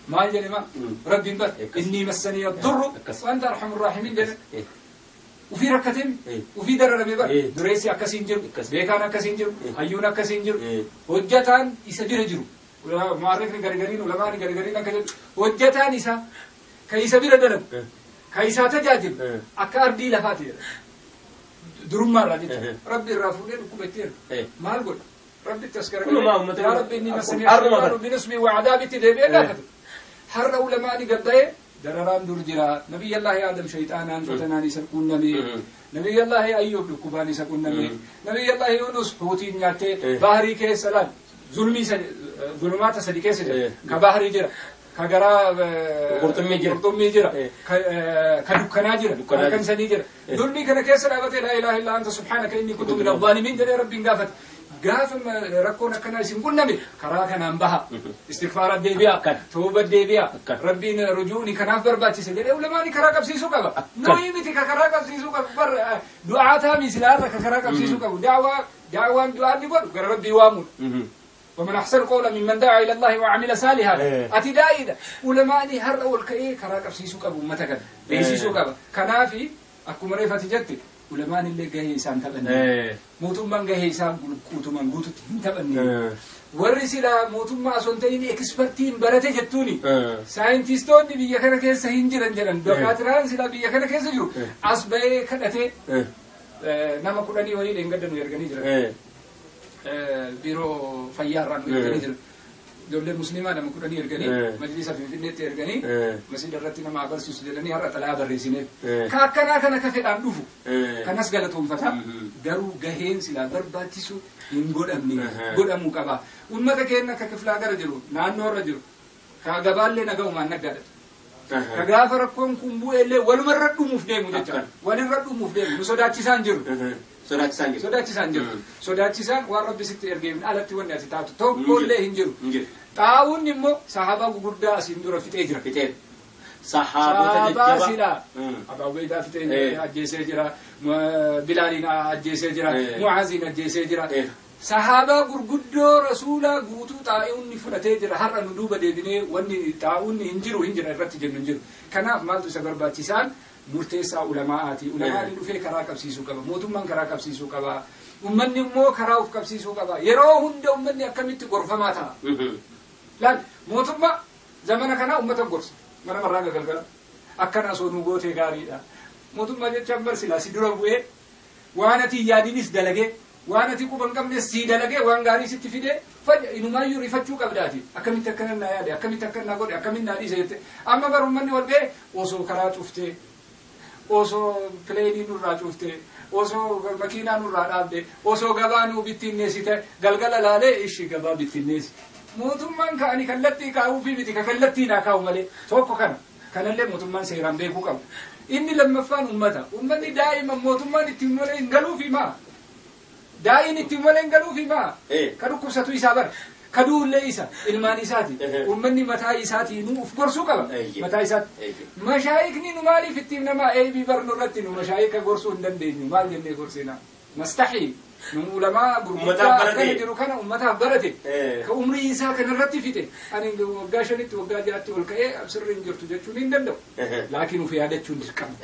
ما يجري ما ربي بس إني مسني الضر وأنت أرحم الراحمين جل وفي ركعتين وفي درر بيبر دريسي أكاسينجر بيكان أكاسينجر أيون أكاسينجر وجتان يسجل جرو ولا معرفة غريغرين ولا ما غريغرين أكجر وجتان يسا كيسا بيردلب كيسا تجاجب أكار دي لفاتي درم مرة جت ربي الرافونين وكبتير ما أقول ربي التذكرة يا ربي إني مسني الشيطان بنسبي وعذابي تدبي لا هر علماء قديه درران درجرا نبي الله آدم شيطانان فتناني سكون نبي الله أيوب لكباني سكون نبي الله يونس حوتين نياتي بحري كي سلام ظلمات سدي كي سجل كبحري جرا كغرا قرطمي جرا كدكنا جرا كان سدي جرا دلني كان كي سلامة لا إله إلا أنت سبحانك إني كنت من الظالمين جل ربي غافت قاف ركونا كنا يسمون نبي كراكنا أنبها استغفار الدبيا توبة الدبيا ربنا رجوني كناف برباتي سجل ولا ماني كراك بسيسو كبا نايمتي كراك بسيسو كبا دعاتها مثلها كراك بسيسو كبا دعوة دعاء نقول ربي وامون ومن أحسن قولا ممن دعا إلى الله وعمل صالحا أتدايدا ولا ماني هر أول كأي كراك بسيسو كبا متكن بسيسو كبا كنافي أكو مريفة جتي ولمان اللي جاي إنسان تبني موتوم من جاي إنسان كوتوم من كوتو تبني ورسلا موتوم ما أصنتيني إكسبرتين برته جتوني ساينتيستون دي بيجاكنا كيس هنجرن جرن دكاتران سلا بيجاكنا كيس جو أسبوع كنته نما كلاني وهي لينجدن ويرجعني جرن بيرو فياران ويرجعني جرن دولة مسلمة نما كلاني يرجعني مجلس في النت يرجعني مسجد الرتينا مع برسوس جلني هرّا طلع بريسينه كأكنا كفيل عندوفو كناس قالتهم فتح درو جهين سلا برباتيسو ينقول أمني قول أمو كبا وما تكيرنا ككفلا كرجلو نانور رجلو كعجبال لنا جو ما نقدر كجافر كون كمبو إلله ولو مرة مفدم مجتمع ولو مرة مفدم مسودات سانجرو سودات سانجرو ورب ست إرجيم على توني أتاتو توم كله هنجرو تعاون نمو صحابة بقردا سندورة في تجرا صحابة سلا أبو عبيدة في تجرا أجيسة جرا بلالنا أجيسة جرا معازين أجيسة جرا صحابة قرقدو رسولا قوتو تعاون نفرته جرا هر ندوب دينه وني تعاون هنجرو الرت جن هنجرو كناف مالتو سبر باتشان murteessaa ulamaa'aati. Ulamaa'ni dhufee karaa qabsiisuu qaba. Mootummaan karaa qabsiisuu qaba. Ummanni immoo karaa of qabsiisuu qaba. Yeroo hunda ummanni akkamitti gorfamaa ta'a. Laal mootummaa zamana kana ummata gorsa. Mana marraa galgala. Akkana osoo nu gootee gaariidha. Mootummaa jechaan barsiilaa si dura bu'ee waan ati yaadinis dalagee waan ati quban qabnes si dalagee waan gaarii sitti fidee inumaayyuu rifachuu qabdaati. Akkamitti akkana naa yaade akkamitti akkana godhe akkamitti naa dhiise jette. Amma garuu ummanni wal ga'e osoo karaa cuftee osoo pileenii nurraa cuftee osoo makiinaa nurraa dhaabde osoo gabaa nuu bittinneessite galgala laalee ishi gabaa bittinneessi. Mootummaan ka'anii kallattii kaa'uu fi miti ka kallattii naa kaa'u malee tokko kana kanallee mootummaan seeraan beekuu qabu. Inni lammaffaan ummata. Ummanni daa'ima mootummaan ittiin malee hin galuufi maa? Daa'in ittiin malee hin galuufi maa? Ka dhukkubsatu isaa bara. Ka duullee isa ilmaan isaati. Ummanni mataa isaatii nu uf gorsuu qaba. Mataa isaati. Mashaayikni nu maaliif ittiin nama eebii barnu irratti nu mashaayika gorsuu hin dandeenyu maal jennee gorsina? Nastaxii. Nu ulamaa gurguddaa akkana jiru kana ummataaf barate. Ka umrii isaa kanarratti fite. Ani waggaa 5tti waggaa 6tti ol ka'ee sirrii hin jirtu jechuun hin danda'u. Laakiin uf yaadachuun dirqama.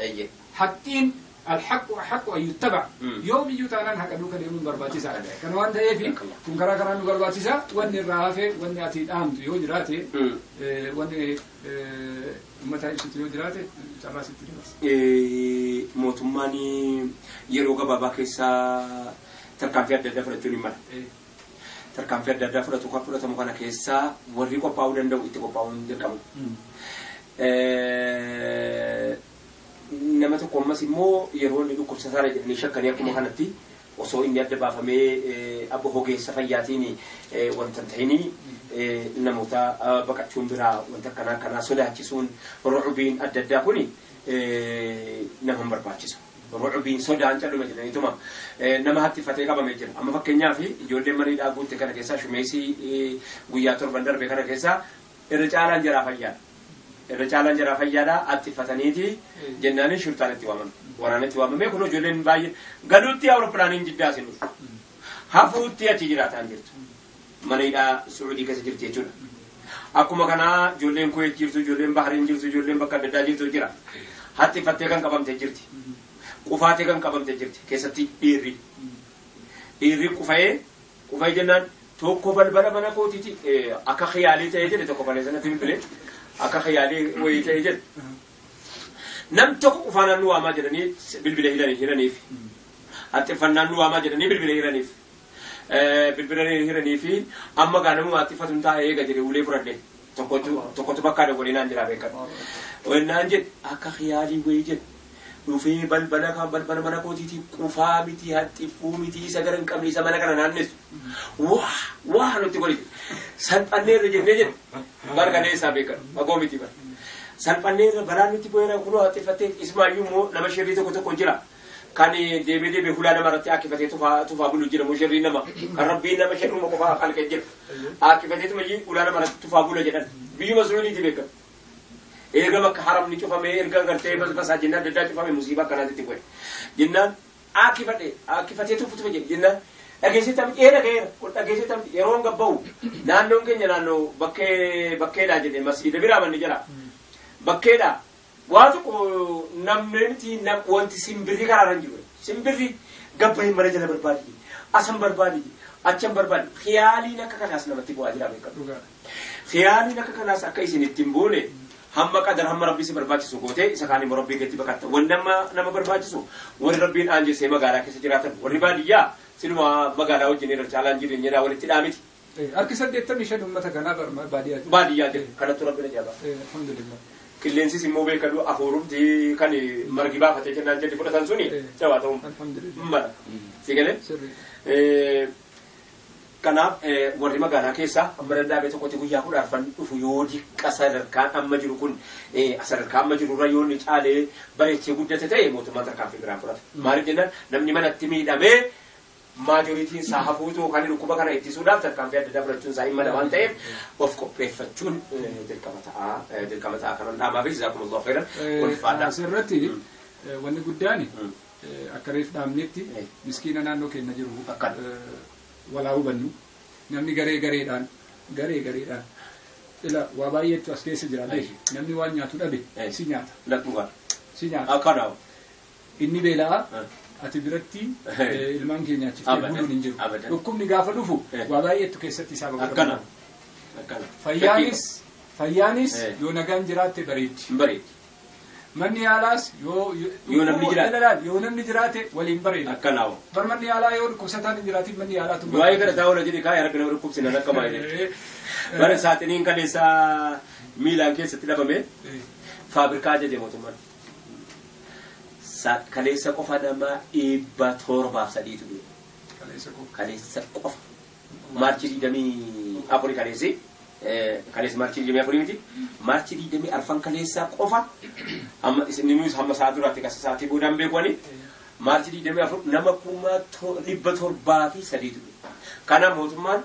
Haqqiin الحق حق أن يتبع يوم يتعلن حق دوك اليوم برباتيسا كان وان ده في كن كرا كرا برباتيسا وان الرافع وان أتي أم يوجراته وان متى يصير يوجراته ترى ستين بس موتماني يروق بابا كيسا تركان في الدفع فرتوني مر تركان في الدفع فرتوكا فرتو مكانا كيسا وريكو باودن دو إتكو باودن دكام nama tokko ammas immoo yeroo inni dhukkubsataa jedhanii shakkanii akkuma kanatti osoo inni adda baafamee abbo hogeessa fayyaatiin wanta ta'ini namoota baqachuun biraa wanta kanaa sodaachisuun ruubiin adda addaa kuni nama hin barbaachisu. Ruubiin sodaan callume jedhaniituma nama hattifatee qabamee jira. Amma fakkeenyaaf ijoolleen marii dhaabuutti kana keessaa shumeesii guyyaa torban darbe kana keessaa irra caalaan jiraa fayyaadha. الرجال جرا فيادا اتفتنيتي جناني شرطان اتوامن ورانه اتوامن كنو جولين باي غدوتي اور بلانين جدا سينو حفوتي اتجراتان جرت منيدا سعودي كسجرتي جونا اكو كنا جولين كويت جرتو جولين بحرين جرتو جولين بكددا جرتو جرا حتى فتي كان قبم تجرتي قفاتي كان قبم تجرتي كيستي ديري قفاي جنان توكو بلبل بنا كوتيتي اكا خيالي تيجي توكو بلزنا تيمبلي akka khayaalii wayii ta'e jedhu nam tokko ufaanaan nu waamaa jedhanii bilbila hiraniif haxxiffannaan nu waamaa jedhanii bilbila hiraniif amma gaanamu haxxiffatuun taa'ee eega jedhe ulee fudhadhe tokkotu bakka dabalinaan jira beekan wannaan jedhu akka khayaalii wayii jedhu dhufee balbala mana kootiitii qufaa miti haxxiffuu miti sagaran qabni isa mana kana naannessu waa nutti godhi salphanneerra jennee jedhu barkanee isaa beekan magoo miti bar salphanneerra baraan nutti boyeera kunoo haxxiffattee ismaayyuu immoo nama shirrii tokko jira kan deebee hulaa namarratti akkifatee tufaa bulu jira moo shirrii nama kan rabbiin nama shirruma qofaa qalqee jira akkifateetuma hulaa namarratti tufaa bula jedhan biyyuma sunuuniiti beekan eega bakka haramni cufamee erga gartee basaa jennaan adda addaa cufamee musiibaa akkanaatitti bu'e jennaan akkifatee tufutuma jedhe jennaan dhageessitam dheera gaheera kun dhageessitam yeroon gabba'u naannoon keenya naannoo bakkeedhaa jedhe masjiida biraa manni jira bakkeedhaa waa tokko namneenti wanti simbirri karaarran jiru simbirri gabbahin mana jala barbaadi asan barbaadi achan barbaadi khiyaaliin akka kanaas namatti bu'aa jira beekamu khiyaaliin akka kanaas akka isin ittiin buune hamma qadar hamma rabbii si barbaachisu gootee isa kaan immoo rabbii gatti baqatta wanni nama barbaachisu warri rabbiin aanjisee magaalaa keessa jiraatan warri baadiyyaa sinuma magaalaa wajjin irra caalaan jireenyadhaa walitti dhaamiti. Harki 85 uummata kanaa baadiyyaa. Baadiyyaa jedhe kanattu rabbi na jaba. Alhamdulillah. Qilleensis immoo beekadu afuurumti kan margi baafatee kennaan jedhi fudhatan suni jabaa ta'uu mala. Sigalee. Kanaaf warri magaalaa keessaa amma dadhaabee tokkotti guyyaa 10 dhufu yoo diqqa sadarkaan amma jiru kun sadarkaa amma jiru irra yoo ni caalee bareechee guddate ta'e mootummaan tarkaanfii biraan fudhata. Maaliif jennaan namni manatti miidhamee maajoritiin isaa hafuutu kan dhukkuba kana ittisuudhaaf tarkaanfii adda addaa fudhachuun isaa hin mala waan ta'eef of qopheeffachuun dirqama ta'a kanan dhaamaafis jazaakumullahu khairan ulfaadha. Asirratti wanni guddaan akka reef dhaamnetti miskiina naannoo keenya jiru walaa hubannu namni gareedhaan ila waa baay'eetu as keessa jira namni waan nyaatu dhabe si nyaata. si nyaata. Akkanaaf. Inni beelaa ati biratti ilmaan keenya achitti buluun hin jiru. Dhukkubni gaafa dhufu waa baay'eetu keessatti isaa Akkana. Fayyaanis yoo nagaan jiraatte bareeddi. Manni yaalaas yoo namni jiraate waliin bareeda. Akkanaaf. Bar manni yaalaa yoo dhukkubsataan hin jiraatin manni yaalaa tu. Waa'ee kana taa'uun jedhi kaayee harka nama dhukkubsina akka maayile. Bara saaxiniin kaleessa miilaan keessatti dhabame faabirikaa jedhee mootummaan. Kaleessa qofa nama 703 ture. Kaleessa qofa. Maarchii 24 kaleessi. Kaleessa maarchii 24 miti. Maarchii 24 kaleessa qofa. Amma isin hamma saa duraatti kasa saatii boodaan beekwani. Maarchii 24 nama 703 ture. Kana mootummaan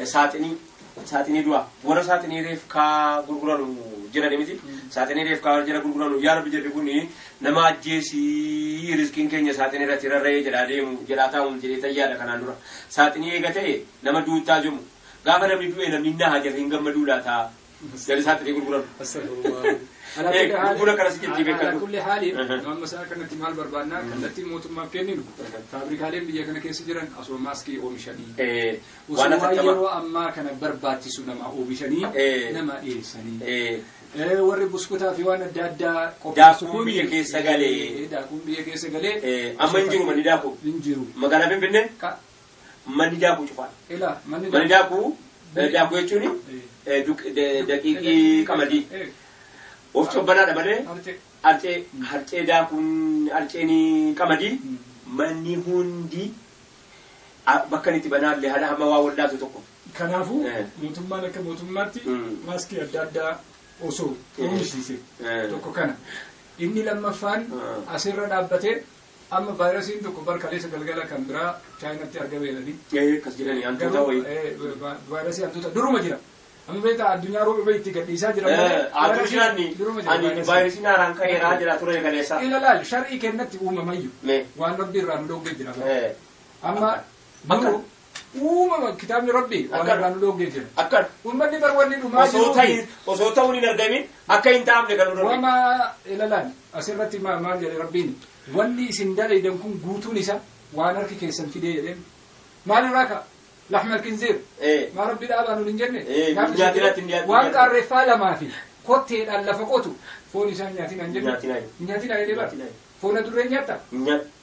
saaxinii du'a. Warra saaxinii reef kaa gurguran jedhani miti. Saaxinii reef kaa jira gurguran yaa rabbi jedhe kuni nama ajjeesii riskiin keenya saaxinii irratti rarra'ee jedhaa deemu jedhaa taa'uun jedhee tayyaadha kanaan dura. Saaxinii eega ta'e nama duutaa jiru. Gaafa namni du'e namni inni haa jarri hin gammaduudhaa ta'a. Jali saaxinii gurguran. Gurgura kanas jettee beekatu. Ala kulli haaliin amma isaa kanatti maal barbaannaa kallattii mootummaaf kenninu faabrikaaleen biyya kana keessa jiran asoo maaskii oomishanii. Osoo yeroo ammaa kana barbaachisu nama oomishanii nama dhiyeessanii. Warri buskutaa fi waan adda addaa Daakuun biyya keessa galee. Daakuun biyya keessa galee. Amma hin jiru manni daakuu. Hin jiru. Magaalaa Finfinnee manni daakuu cufaa. Manni daakuu jechuun daqiiqii qamadii. Of cobbanaadha malee harcee daakuun harceen qamadii manni hundi bakka itti banaallee haala hamma waa waldaatu tokko. Kanaafuu mootummaan akka mootummaatti maaskii adda addaa osoo oomishise tokko kana. Inni lammaffaan asirra dhaabbatee amma vaayirasiin tokko bar kaleessa galgala kan biraa chaayinaatti argameedhani. Kas jedhani hantuuta wayii. Vaayirasii hantuuta duruma jira. Amma beektaa addunyaa roobee itti gadhiisaa jira. Aduu jiraanni vaayirasiin haaraan ka'eeraa jira ture kaleessa. Ilaalaal shar'ii kennatti uumamayyuu waan rabbi irraa nu dhoggee jira. Amma duruu uumama kitaabni rabbi waan irraa nu dhoggee jira. Akkan. Uummanni bar wanni dhumaa jiru. Osoo ta'uun hin argamin akka hin taa'amne kan nu dhoggee. Wama ilaalaal asirratti maal jedhe rabbiin wanni isin dalaydan kun guutuun isa waan harki keessan fidee jedheen maalirraa ka'a? لحم الخنزير ما ربي الآبان والإنجنة وان قرفا لما في قطة اللفقوتو فون إنسان نياتين أنجنة نياتين أي لبا فون درين نياتا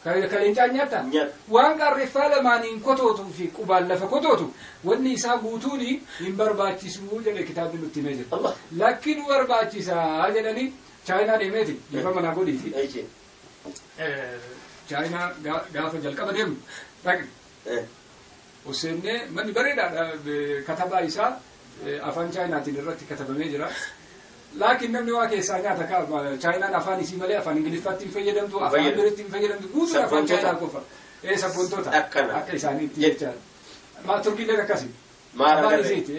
كالينجا نياتا وان قرفا لما ننكتوتو في قبال لفقوتو واني إسا قوتوني ينبرباتي سمول جل كتاب المتميزر لكن ورباتي سا جلني چاينا ديميتي يفهم أنا قولي في چاينا غافة جلقة بديم لكن وسنة من بريدة كتب إيسا أفان چاينا تنرتي كتب ميجرا لكن نمني واقع إسانيا تكا چاينا أفان إسي ملي أفان إنجليزات تنفيدم تو أفان بريد تنفيدم تو قوس أفان چاينا كوفا إيه سبونتو تا أكا إساني تيجا ما تركي لك كاسي ما رأيت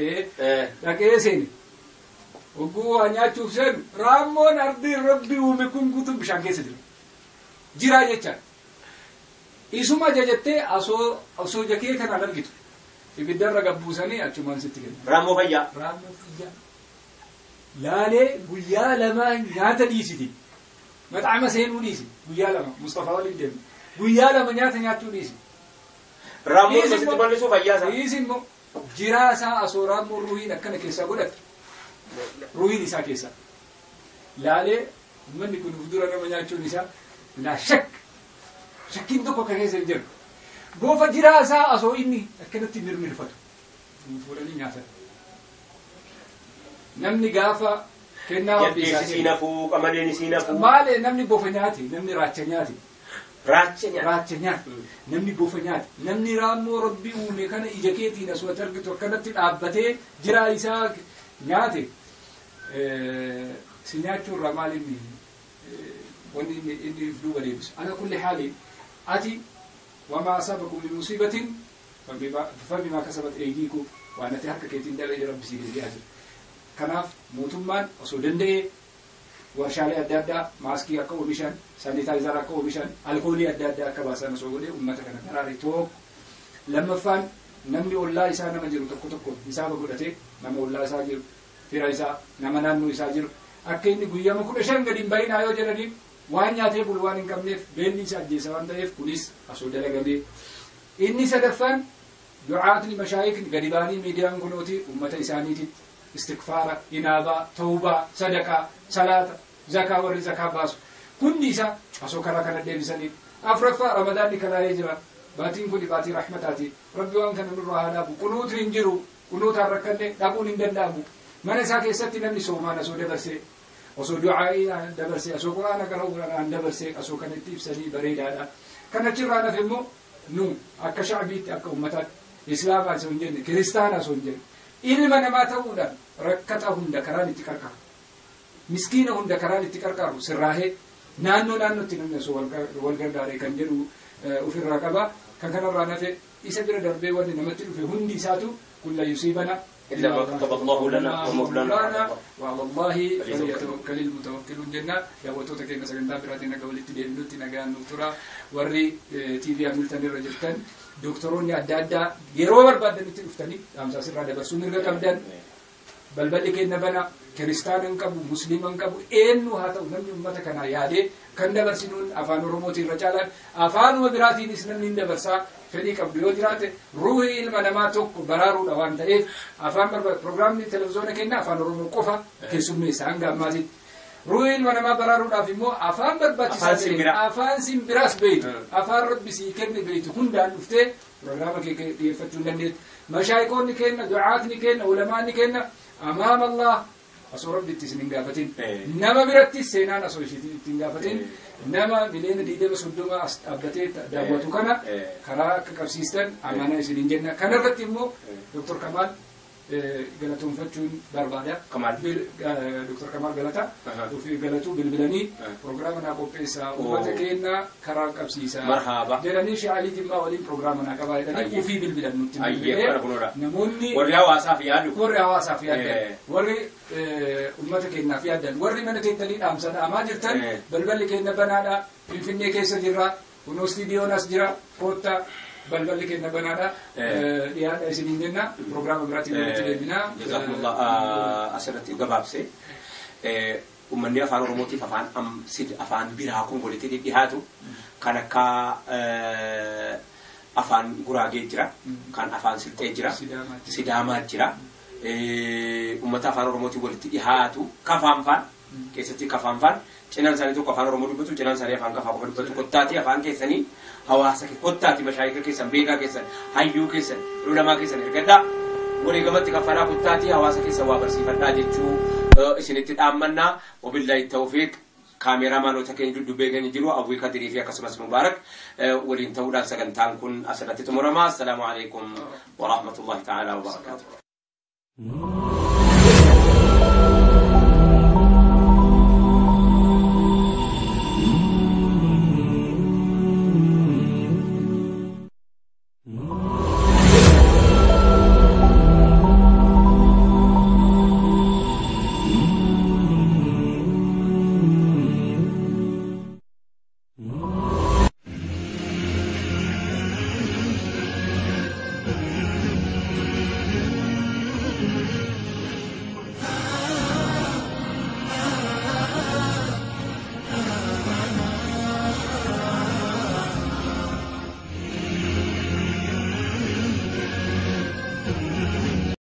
لكن إيه سيني وقوة نياتشوف سن رامون أرضي ربي ومكون كتب بشان كيسي جرا يتشان isuma jajjattee asoo jakee kana argitu ibiddarra gabbuusanii achumaan sitti kennu. Raammoo fayyaa. Raammoo fayyaa. Laalee guyyaa lama nyaata dhiisiti. Maxaama seenuu dhiisi. Guyyaa lama Mustafaa waliin deemu. Guyyaa lama nyaata nyaattuu dhiisi. Raammoo sitti bal'isuu fayyaa isaa. Dhiisi immoo jiraa isaa asoo raammoo ruuhiin akkana keessaa godhate. Ruuhiin isaa keessaa. Laalee uummanni kun fuuldura nama nyaachuun isaa laa shakka. Shakkiin tokko kan keessa hin jiru. Goofa jiraa isaa asoo inni akkanatti mirmirfatu. Fuudhanii nyaatan. Namni gaafa kennaa ofii isaa siinafuu qamadeen siinafuu. Maali namni bofa nyaati namni raacha nyaati. Raacha nyaati. Namni bofa nyaati. Namni raammoo rabbii uume kana ija keetiin asoo argitu akkanatti dhaabbatee jiraa isaa nyaate. Si nyaachuurraa maal inni wanni inni duuba deebisu. Ala kulli haaliin أتي وما أصابكم من مصيبة فبما كسبت أيديكم وأنا تهكك يتندل إلى رب سيدي أجل كناف موتمان أصودن دي ورشالي أدادا ماسكي أكو بيشان سانيتايزر أكو بيشان الكولي أدادا كباسا نسوغولي أمتك نتراري توب لما فان نمني والله إسانا مجرو تكو تكو إسابة قدتي نمو والله إساجر فيرا إسا نما نانو إساجر أكيني قياما كل شان قدين بين آيو جلدين waan nyaatee bulu waan hin qabneef beelli isa ajjeesa waan ta'eef kunis asoo dalagamee. Inni sadaffaan du'aatni mashaayikni gadi baanii miidiyaan kunooti ummata isaaniititti istikfaara, inaabaa, tawbaa, sadaqaa, salaata, zakaa warri zakaa baasu hundi isaa asoo karaa kana deebisanii. Afraffaa ramadaanni kalaayee jira. Baatiin kun baatii rahmataati. Rabbi waan kana nurraa haa dhaabu. Qunuutu hin jiru. Qunuutaan rakkanne dhaquun hin danda'amu. Mana isaa keessatti namni soomaan asoo dabarsee osoo du'aa'ii dabarsee asoo quraana qara'uudhaan dabarsee asoo kanatti ibsanii bareedaadha. Kan achirraa nafe immoo nu akka shacbiitti akka ummataatti islaamaa osoo hin jenne kiristaanaa osoo hin jenne ilma namaa ta'uudhaan rakkata hunda karaan itti qarqaru. Miskiina hunda karaan itti qarqaru sirraahee naannootti namni osoo wal gargaaree kan jedhu ofirraa qaba. Kan kanarraa nafe isa bira darbee wanni namatti dhufe hundi isaatu kulla yusiibana إلا ما كتب الله لنا ومولانا وعلى الله فليتوكل المتوكلون جنة يا وتوتا كنا سجننا براتنا قبل التدين نوتنا جان دكتورا وري تي في عملتن الرجلتن دكتورون يعداد يروور بعد نتفتني أم ساسر هذا بس سنرجع كمدن بل كنا بنا كريستان كابو مسلم كابو إنه هذا ونمي أمته كنا ياده كنا برسنون أفان روموتي رجالا أفان وبراتي نسنا نين برسا فديك أبديو جرات روحي المناماتك برارو دوان تأيه أفان برنامج التلفزيون كنا أفان رومو كوفا كسمني سانغا مازي روحي المنامات برارو دافيمو أفان برباتي سانغا أفان سيمبراس بيت أفان رب بسيكني بيت هندا نفته برنامج كيفتون لندت مشايخون كنا دعاتني كنا علماء كنا أمام الله أصور بالتسنين قافتين نما برتي سينان أصور شيء قافتين نما بلين ديده بسودما أبدتي دعوته كنا خلا كابسيستن أمانة سنين جنة كنا رتيمو دكتور كمال قالتهم فتشون بربادة كمال دكتور كمال قالتا وفي قالتو بالبلاني برنامجنا كوبيسا وبتكينا كرا كابسيسا مرحبا جراني شعالي جمع ولين برنامجنا كبايدني وفي بالبلان نموني وريا واسافيا وريا واسافيا وري أمتك إننا في هذا وري من كيتلين أمسنا أما جرتن بلبل كينا بنانا في الفنية كيسة جرا ونوستيديو ناس جرا كوتا بلبل كينا بنانا يا سنين جنا برنامج براتي بنا جزاكم الله أسرتي وجبابسي ومن يفعل رموتي ففعل سيد أفعل بيراكم بولتي بيهاتو كان كا أفعل غراغي جرا كان أفعل سلتي جرا سيدامات جرا ummata afaan oromootii walitti dhihaatu kafaanfaan keessatti kafaanfaan cinaan isaanii tokko afaan oromoo dubbatu cinaan isaanii afaan kafaa qofa dubbatu kottaati afaan keessanii hawaasa kottaati mashaayika keessan beekaa keessan hayyuu keessan ulamaa keessan ergadhaa walii gamatti kafalaa kottaati hawaasa keessan waa barsiifadhaa jechuu isinitti dhaammannaa wabillahi tawfiiq kaameraamaanota keenya duddubbee keenya jiru Abuu Kadirii fi akkasumas Mubaarak waliin ta'uudhaan sagantaan kun asirratti xumurama. Assalaamu alaykum wa rahmatullahi ta'ala wa barakaatuh.